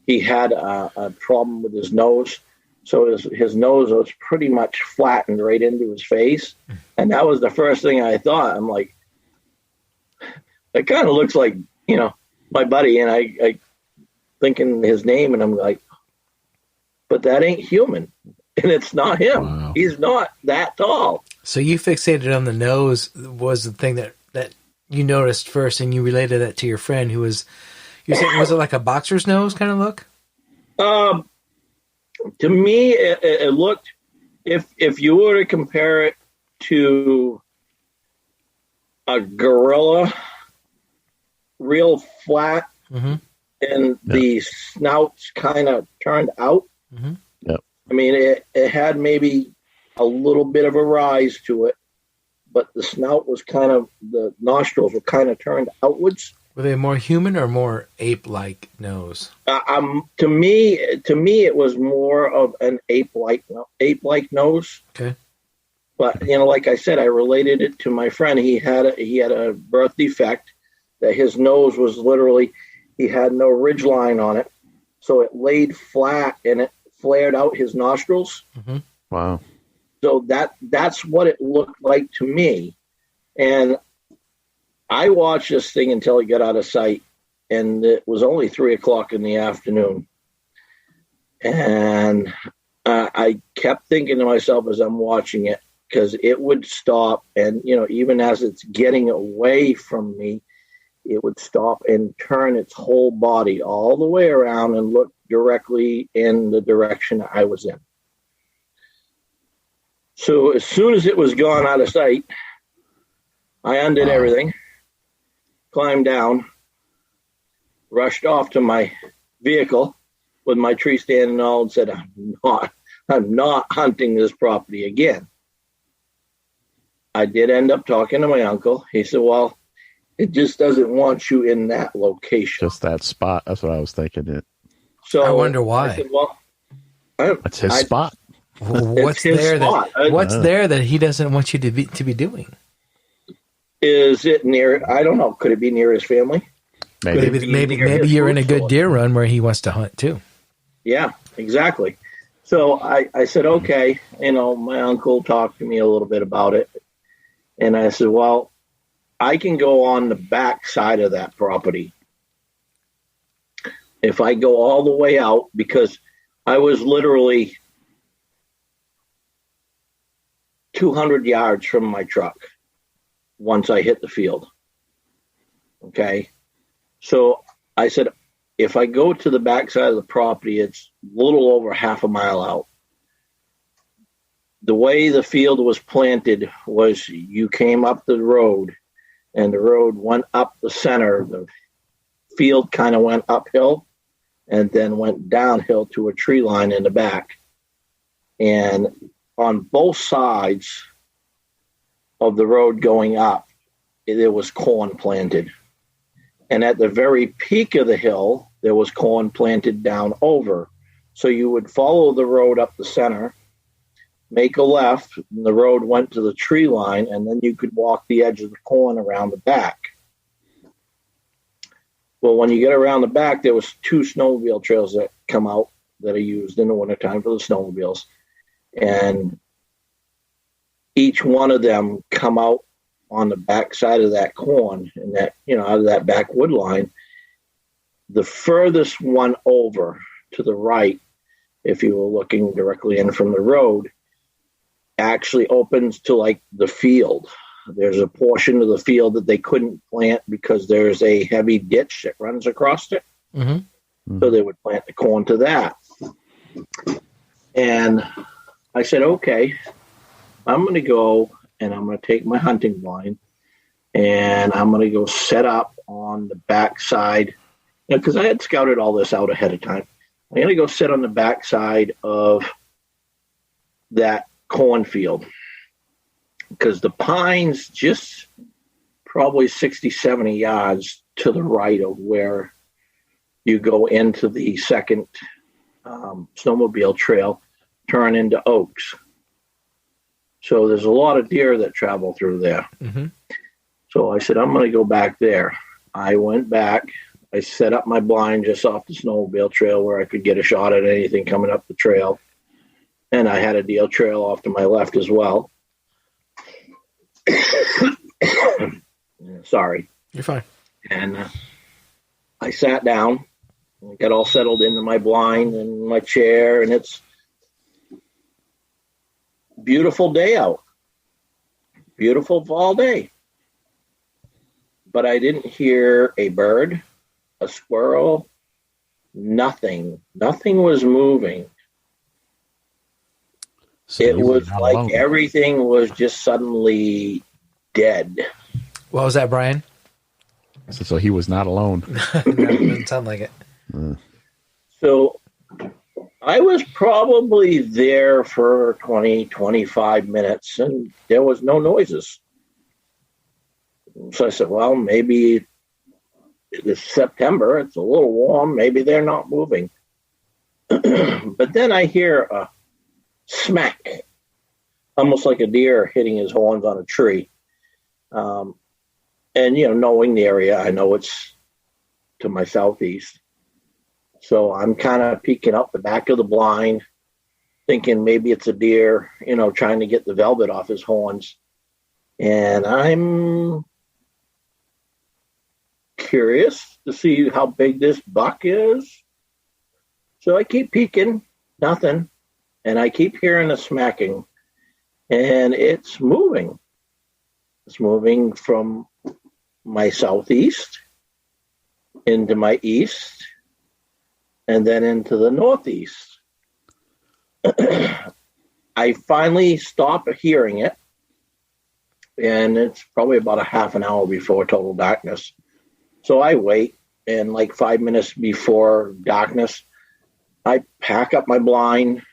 he had a problem with his nose. So his nose was pretty much flattened right into his face. And that was the first thing I thought. I'm like, it kind of looks like, my buddy. And I thinking his name, and I'm like, but that ain't human. And it's not him. Wow. He's not that tall. So you fixated on the nose was the thing that you noticed first, and you related that to your friend who was, you said, was it like a boxer's nose kind of look? To me, it looked, if you were to compare it to a gorilla, real flat, and the snout's kind of turned out. Yep. I mean, it had maybe a little bit of a rise to it, but the snout was the nostrils were kind of turned outwards. Were they more human or more ape-like nose? To me, it was more of an ape-like nose. Okay. But like I said, I related it to my friend. He had a birth defect that his nose was literally, he had no ridge line on it, so it laid flat and it flared out his nostrils. Mm-hmm. Wow. So that's what it looked like to me, and I watched this thing until it got out of sight, and it was only 3:00 in the afternoon. And I kept thinking to myself as I'm watching it, because it would stop. And, even as it's getting away from me, it would stop and turn its whole body all the way around and look directly in the direction I was in. So as soon as it was gone out of sight, I undid everything, climbed down, rushed off to my vehicle with my tree stand and all, and said, I'm not hunting this property again. I did end up talking to my uncle. He said, well, it just doesn't want you in that location. Just that spot. That's what I was thinking. So I wonder why. I said, well, that's his spot. What's there that he doesn't want you to be doing? Is it near? I don't know. Could it be near his family? Maybe you're in a good deer run where he wants to hunt too. Yeah, exactly. So I said, okay. My uncle talked to me a little bit about it, and I said, well, I can go on the back side of that property. If I go all the way out, because I was literally 200 yards from my truck once I hit the field. Okay. So I said, if I go to the back side of the property, it's a little over half a mile out. The way the field was planted was you came up the road, and the road went up the center. The field kind of went uphill and then went downhill to a tree line in the back. And on both sides of the road going up, there was corn planted. And at the very peak of the hill, there was corn planted down over. So you would follow the road up the center, make a left, and the road went to the tree line, and then you could walk the edge of the corn around the back. Well, when you get around the back, there was 2 snowmobile trails that come out that are used in the wintertime for the snowmobiles. And each one of them come out on the back side of that corn and that, out of that back wood line. The furthest one over to the right, if you were looking directly in from the road, actually opens to like the field. There's a portion of the field that they couldn't plant because there's a heavy ditch that runs across it. Mm-hmm. So they would plant the corn to that. And I said, okay, I'm going to go and I'm going to take my hunting blind and I'm going to go set up on the back side, because I had scouted all this out ahead of time. I'm going to go sit on the back side of that cornfield, because the pines just probably 60, 70 yards to the right of where you go into the second snowmobile trail turn into oaks. So there's a lot of deer that travel through there. Mm-hmm. So I said, I'm going to go back there. I went back. I set up my blind just off the snowmobile trail where I could get a shot at anything coming up the trail. And I had a deer trail off to my left as well. Sorry. You're fine. And I sat down and got all settled into my blind and my chair, and it's beautiful day out. Beautiful fall day. But I didn't hear a bird, a squirrel, nothing. Nothing was moving. So it was like alone. Everything was just suddenly dead. What was that, Brian? So he was not alone. No, it doesn't sound like it. So I was probably there for 20, 25 minutes, and there was no noises. So I said, well, maybe it's September. It's a little warm. Maybe they're not moving. But then I hear a smack, almost like a deer hitting his horns on a tree. And, knowing the area, I know it's to my southeast. So I'm kind of peeking up the back of the blind, thinking maybe it's a deer, trying to get the velvet off his horns. And I'm curious to see how big this buck is. So I keep peeking, nothing. And I keep hearing a smacking. and it's moving. It's moving from my southeast into my east and then into the northeast. I finally stop hearing it, and it's probably about a half an hour before total darkness. So I wait, and like 5 minutes before darkness, I pack up my blind,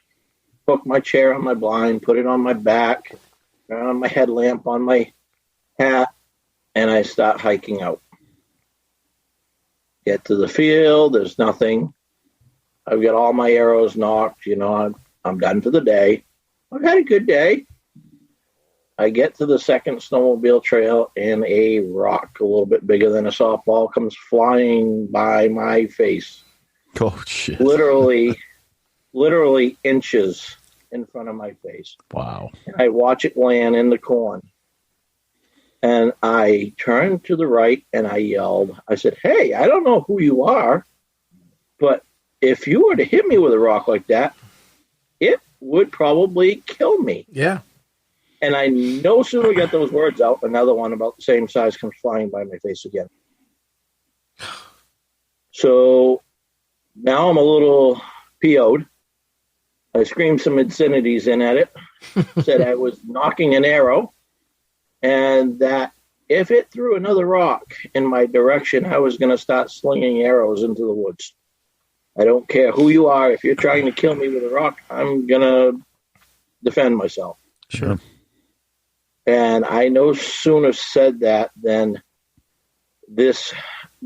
hook my chair on my blind, put it on my back, turn on my headlamp, on my hat, and I start hiking out. Get to the field, there's nothing. I've got all my arrows knocked, I'm done for the day. I've had a good day. I get to the second snowmobile trail, and a rock a little bit bigger than a softball comes flying by my face. Oh, shit. Literally inches in front of my face. Wow. And I watch it land in the corn. And I turned to the right, and I yelled. I said, "Hey, I don't know who you are, but if you were to hit me with a rock like that, it would probably kill me." Yeah. And I no sooner got those words out, another one about the same size comes flying by my face again. So now I'm a little PO'd. I screamed some obscenities in at it, said I was knocking an arrow, and that if it threw another rock in my direction, I was going to start slinging arrows into the woods. I don't care who you are. If you're trying to kill me with a rock, I'm going to defend myself. Sure. And I no sooner said that than this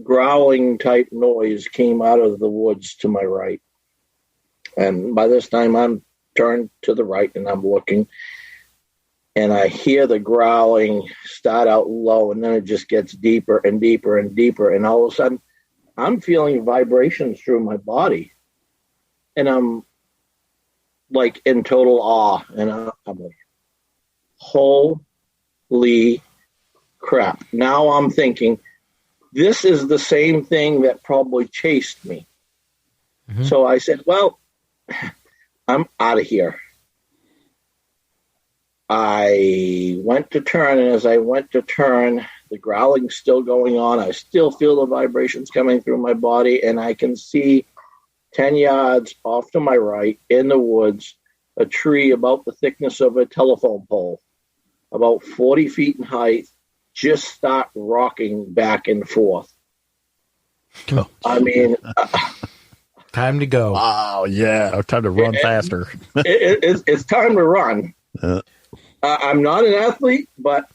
growling type noise came out of the woods to my right. And by this time I'm turned to the right and I'm looking, and I hear the growling start out low, and then it just gets deeper and deeper and deeper. And all of a sudden I'm feeling vibrations through my body, and I'm like in total awe. And I'm like, holy crap. Now I'm thinking, this is the same thing that probably chased me. Mm-hmm. So I said, well, I'm out of here. I went to turn, and as I went to turn, the growling's still going on. I still feel the vibrations coming through my body, and I can see 10 yards off to my right in the woods, a tree about the thickness of a telephone pole, about 40 feet in height, just start rocking back and forth. Oh. I mean... time to go. Wow, yeah. Time to run faster. It's time to run. I'm not an athlete, but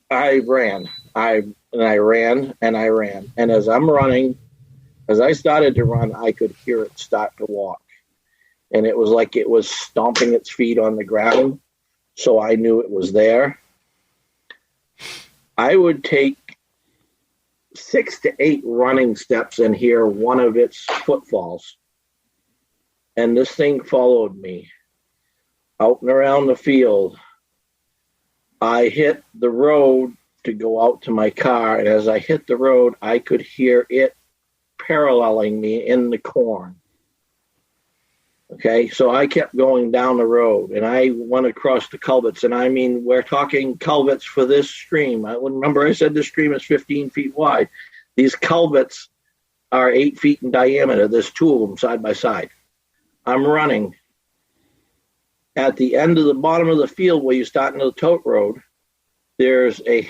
I ran. I ran. And as I'm running, as I started to run, I could hear it start to walk. And it was like it was stomping its feet on the ground. So I knew it was there. I would take 6 to 8 running steps and hear one of its footfalls. And this thing followed me out and around the field. I hit the road to go out to my car, and as I hit the road, I could hear it paralleling me in the corn. Okay, so I kept going down the road, and I went across the culverts, and I mean, we're talking culverts for this stream. Remember I said this stream is 15 feet wide. These culverts are 8 feet in diameter. There's 2 of them side by side. I'm running. At the end of the bottom of the field where you start into the tote road, there's a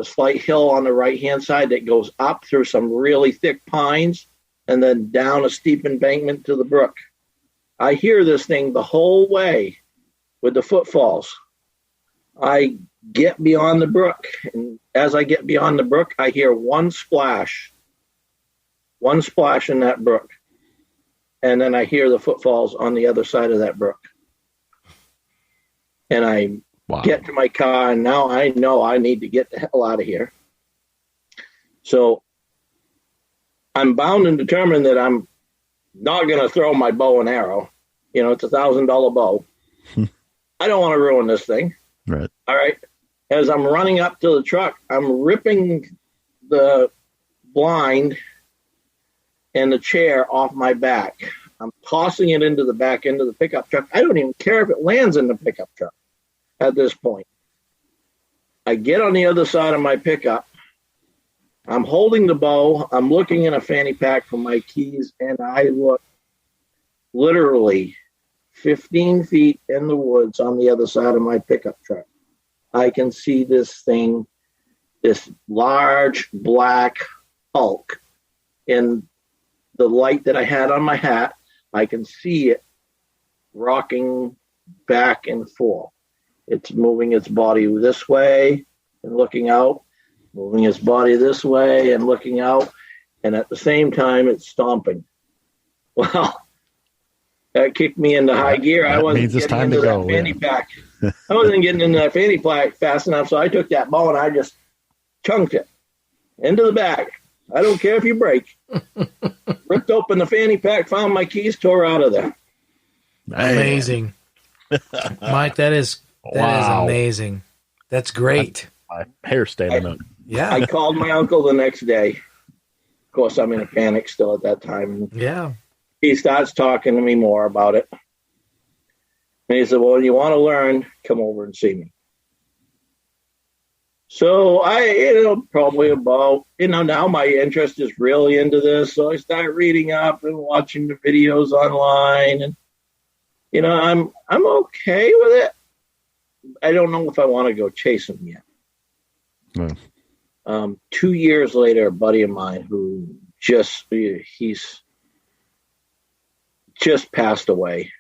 slight hill on the right-hand side that goes up through some really thick pines and then down a steep embankment to the brook. I hear this thing the whole way with the footfalls. I get beyond the brook, and as I get beyond the brook, I hear one splash in that brook, and then I hear the footfalls on the other side of that brook. And I get to my car, and now I know I need to get the hell out of here. So I'm bound and determined that I'm not going to throw my bow and arrow. It's $1,000 bow. I don't want to ruin this thing. Right. All right. As I'm running up to the truck, I'm ripping the blind and the chair off my back. I'm tossing it into the back end of the pickup truck. I don't even care if it lands in the pickup truck. at this point. I get on the other side of my pickup. I'm holding the bow. I'm looking in a fanny pack for my keys, and I look literally 15 feet in the woods on the other side of my pickup truck. I can see this thing, this large black hulk in the light that I had on my hat. I can see it rocking back and forth. It's moving its body this way and looking out, moving its body this way and looking out, and at the same time, it's stomping. Well, that kicked me into high gear. I wasn't getting into that fanny pack. I wasn't getting into that fanny pack fast enough, so I took that bow and I just chunked it into the back. I don't care if you break. Ripped open the fanny pack, found my keys, tore out of there. Amazing. Mike, that is amazing. That's great. My hair standing up. Yeah. I called my uncle the next day. Of course, I'm in a panic still at that time. Yeah. He starts talking to me more about it. And he said, well, you want to learn, come over and see me. So I, probably about, now my interest is really into this. So I start reading up and watching the videos online. And, I'm okay with it. I don't know if I want to go chase them yet. No. 2 years later, a buddy of mine who he's just passed away.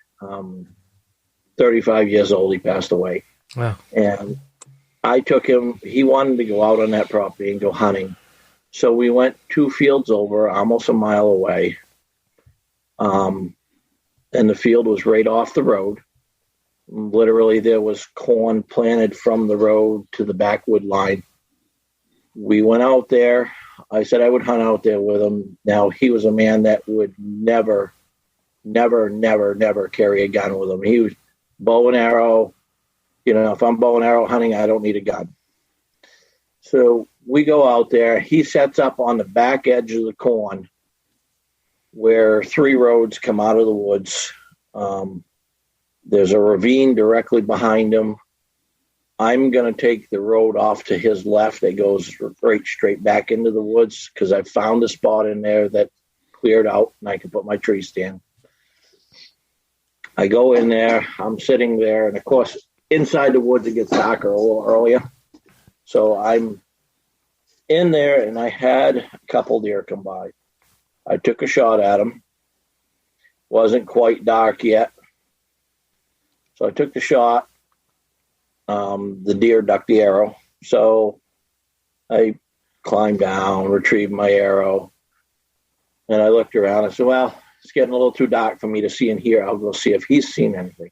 35 years old, he passed away. Wow. And I took him, he wanted to go out on that property and go hunting. So we went 2 fields over, almost a mile away. And the field was right off the road. Literally, there was corn planted from the road to the backwood line. We went out there. I said I would hunt out there with him. Now, he was a man that would never carry a gun with him. He was bow and arrow. If I'm bow and arrow hunting, I don't need a gun. So we go out there. He sets up on the back edge of the corn where 3 roads come out of the woods. There's a ravine directly behind him. I'm going to take the road off to his left that goes right straight back into the woods because I found a spot in there that cleared out and I can put my tree stand. I go in there. I'm sitting there. And, of course, inside the woods, it gets darker a little earlier. So I'm in there, and I had a couple deer come by. I took a shot at them. Wasn't quite dark yet. So I took the shot. The deer ducked the arrow. So I climbed down, retrieved my arrow, and I looked around. I said, well, it's getting a little too dark for me to see in here. I'll go see if he's seen anything.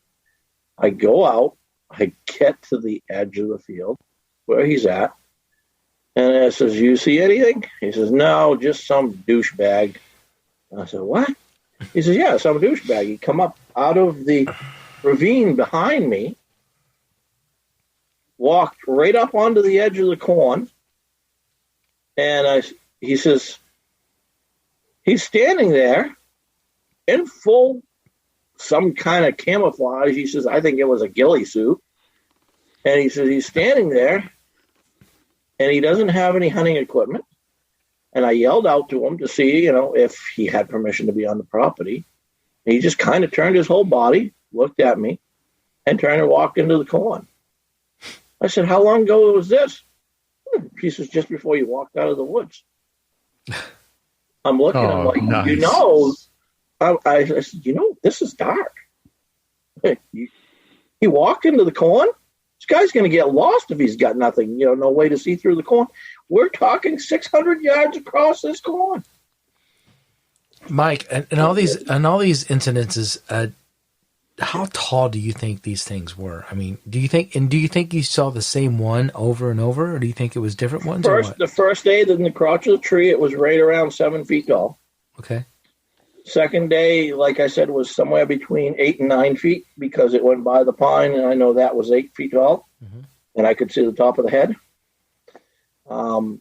I go out. I get to the edge of the field where he's at. And I says, you see anything? He says, no, just some douchebag. I said, what? He says, yeah, some douchebag. He come up out of the ravine behind me, walked right up onto the edge of the corn, and he says, he's standing there in full some kind of camouflage. He says, I think it was a ghillie suit. And he says, he's standing there, and he doesn't have any hunting equipment. And I yelled out to him to see, if he had permission to be on the property. And he just kind of turned his whole body, looked at me, and turned and walked into the corn. I said, how long ago was this? He says, just before you walked out of the woods. I'm looking, I'm like, nice. I said, this is dark. He walked into the corn. This guy's going to get lost if he's got nothing, no way to see through the corn. We're talking 600 yards across this corn. Mike, and all these incidences, how tall do you think these things were? I mean, do you think you saw the same one over and over, or do you think it was different ones? The first day in the crotch of the tree, it was right around 7 feet tall. Okay. Second day, like I said, was somewhere between 8 and 9 feet because it went by the pine, and I know that was 8 feet tall, and I could see the top of the head. The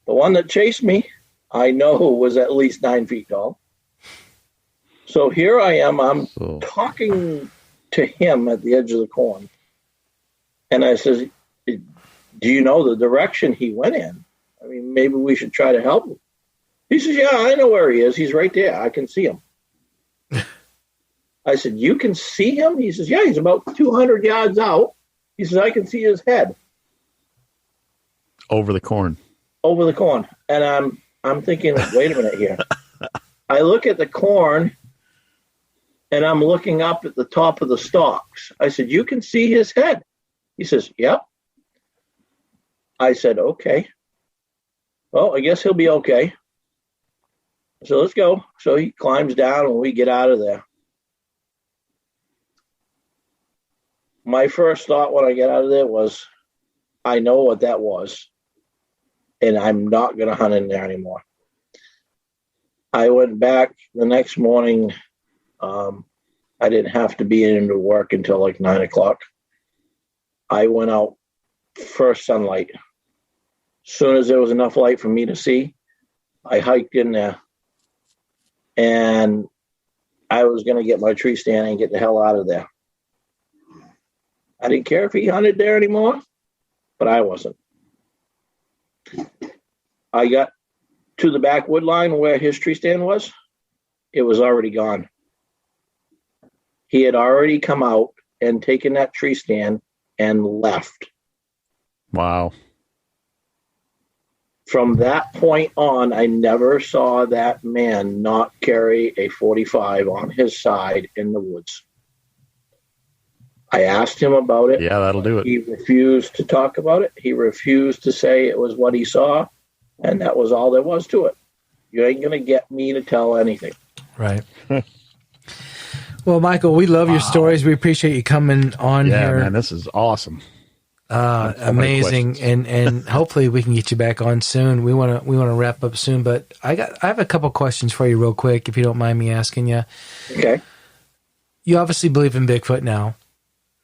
one that chased me, I know was at least 9 feet tall. So here I am. I'm talking to him at the edge of the corn. And I says, do you know the direction he went in? I mean, maybe we should try to help him. He says, yeah, I know where he is. He's right there. I can see him. I said, you can see him? He says, yeah, he's about 200 yards out. He says, I can see his head. Over the corn. Over the corn. And I'm thinking, wait a minute here. I look at the corn, and I'm looking up at the top of the stalks. I said, you can see his head? He says, yep. I said, okay. Well, I guess he'll be okay. So let's go. So he climbs down, and we get out of there. My first thought when I get out of there was, I know what that was, and I'm not going to hunt in there anymore. I went back the next morning. I didn't have to be into work until like 9 o'clock. I went out first sunlight. As soon as there was enough light for me to see, I hiked in there, and I was going to get my tree stand and get the hell out of there. I didn't care if he hunted there anymore, but I wasn't. I got to the back wood line where his tree stand was. It was already gone. He had already come out and taken that tree stand and left. Wow. From that point on, I never saw that man not carry a 45 on his side in the woods. I asked him about it. Yeah, that'll do it. He refused to talk about it. He refused to say it was what he saw, and that was all there was to it. You ain't going to get me to tell anything. Right. Well, Michael, we love your stories. We appreciate you coming on here. Yeah, man, this is awesome. Amazing, and hopefully we can get you back on soon. We want to wrap up soon, but I have a couple questions for you real quick, if you don't mind me asking you. Okay. You obviously believe in Bigfoot now.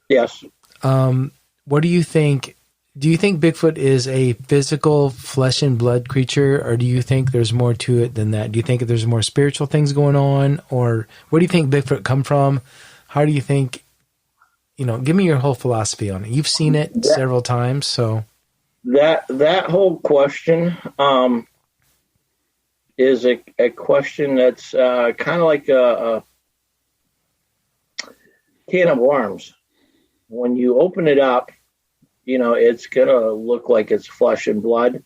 Yes. What do you think? Do you think Bigfoot is a physical flesh and blood creature, or do you think there's more to it than that? Do you think there's more spiritual things going on, or where do you think Bigfoot come from? How do you think, give me your whole philosophy on it. You've seen it several times, so. That whole question is a question that's kind of like a can of worms. When you open it up, it's going to look like it's flesh and blood.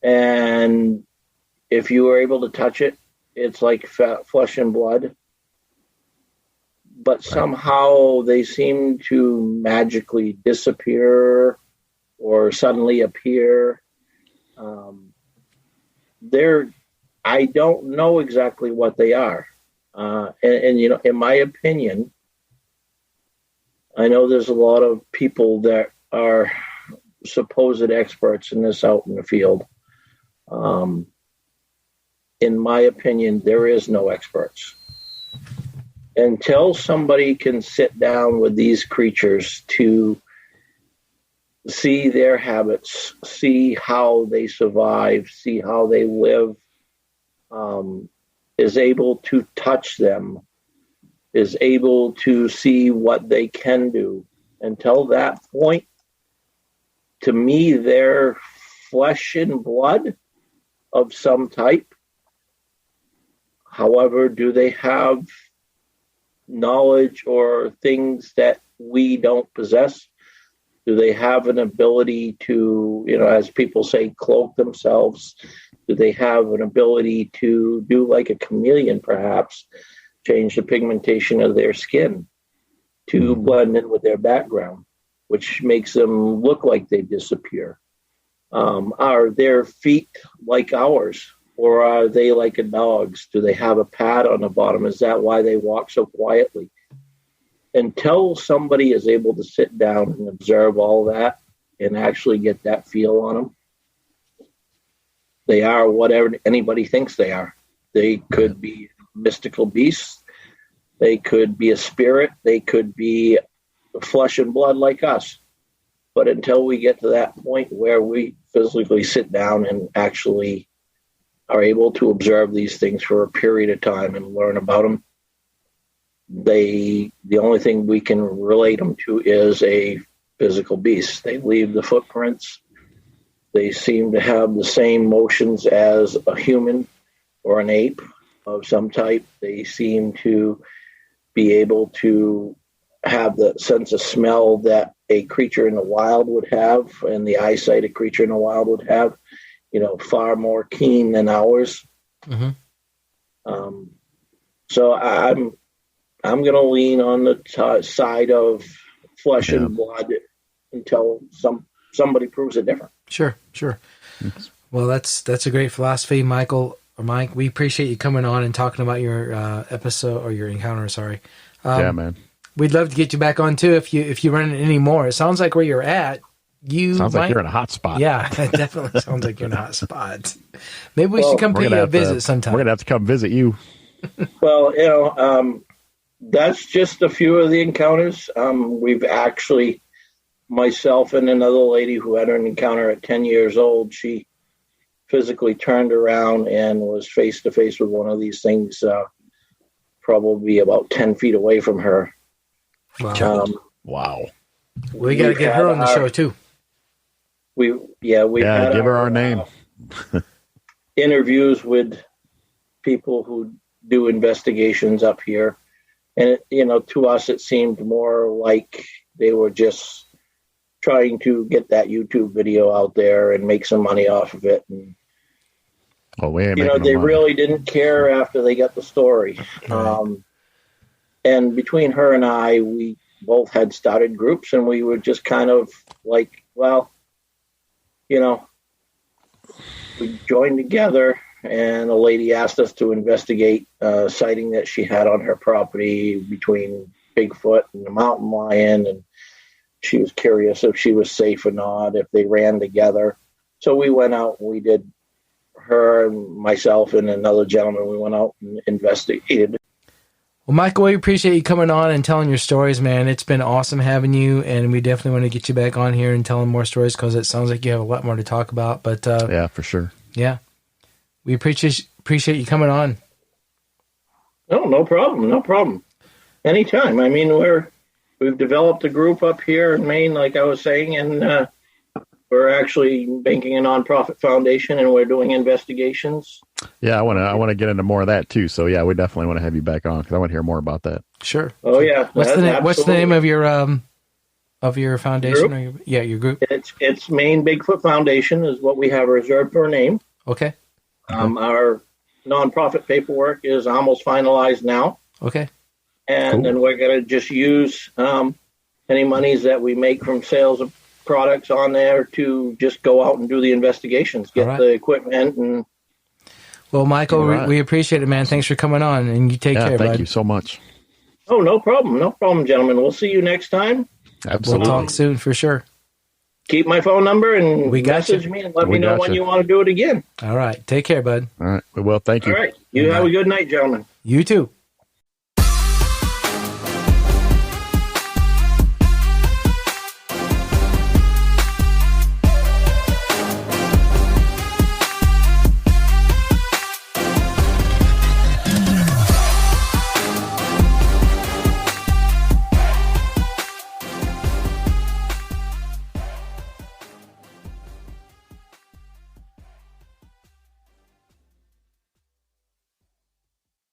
And if you were able to touch it, it's like flesh and blood. But somehow they seem to magically disappear or suddenly appear. I don't know exactly what they are. And in my opinion, I know there's a lot of people that are supposed experts in this out in the field. In my opinion, there is no experts. Until somebody can sit down with these creatures to see their habits, see how they survive, see how they live, is able to touch them, is able to see what they can do. Until that point, to me, they're flesh and blood of some type. However, do they have knowledge or things that we don't possess? Do they have an ability to, as people say, cloak themselves? Do they have an ability to do like a chameleon, perhaps, change the pigmentation of their skin to blend in with their background, which makes them look like they disappear? Are their feet like ours, or are they like a dog's? Do they have a pad on the bottom? Is that why they walk so quietly? Until somebody is able to sit down and observe all that and actually get that feel on them, they are whatever anybody thinks they are. They could be mystical beasts. They could be a spirit. They could be flesh and blood like us. But until we get to that point where we physically sit down and actually are able to observe these things for a period of time and learn about them, the only thing we can relate them to is a physical beasts. They leave the footprints. They seem to have the same motions as a human or an ape of some type. They seem to be able to have the sense of smell that a creature in the wild would have, and the eyesight a creature in the wild would have, far more keen than ours. Mm-hmm. So I'm going to lean on the side of flesh and blood until somebody proves it different. Sure. Well, that's a great philosophy, Michael or Mike. We appreciate you coming on and talking about your episode or your encounter. Sorry. Yeah, man. We'd love to get you back on too if you run it anymore. It sounds like where you're at. Like you're in a hot spot. Yeah, it definitely sounds like you're in a hot spot. Maybe we should come pay you a visit sometime. We're gonna have to come visit you. Well, that's just a few of the encounters. We've actually, myself and another lady who had an encounter at 10 years old, she physically turned around and was face to face with one of these things, probably about 10 feet away from her. Wow. Wow. We got to get her on the show too. We've give had her our name. Interviews with people who do investigations up here. And, to us, it seemed more like they were just trying to get that YouTube video out there and make some money off of it. And, they really didn't care after they got the story. Right. And between her and I, we both had started groups, and we were just kind of like, well, we joined together, and a lady asked us to investigate a sighting that she had on her property between Bigfoot and the mountain lion, and she was curious if she was safe or not, if they ran together. So we went out and we did, her and myself and another gentleman, we went out and investigated. Well, Michael, we appreciate you coming on and telling your stories, man. It's been awesome having you, and we definitely want to get you back on here and telling more stories because it sounds like you have a lot more to talk about. But yeah, for sure. Yeah, we appreciate you coming on. No problem. Anytime. I mean, we've developed a group up here in Maine, like I was saying, and we're actually banking a nonprofit foundation, and we're doing investigations. Yeah, I want to get into more of that too. So yeah, we definitely want to have you back on because I want to hear more about that. Sure. Oh yeah. What's the name of your foundation? Group? Your group. It's Maine Bigfoot Foundation is what we have reserved for a name. Okay. Our nonprofit paperwork is almost finalized now. Okay. And then we're going to just use any monies that we make from sales of products on there to just go out and do the investigations, get the equipment. And well, Michael, we appreciate it, man. Thanks for coming on, and you take care, bud. Thank you so much. Oh, no problem, gentlemen. We'll see you next time. Absolutely. We'll talk soon for sure. Keep my phone number and message me and let me know when you want to do it again. All right. Take care, bud. All right. Well, thank you. All right. You have a good night, gentlemen. You too.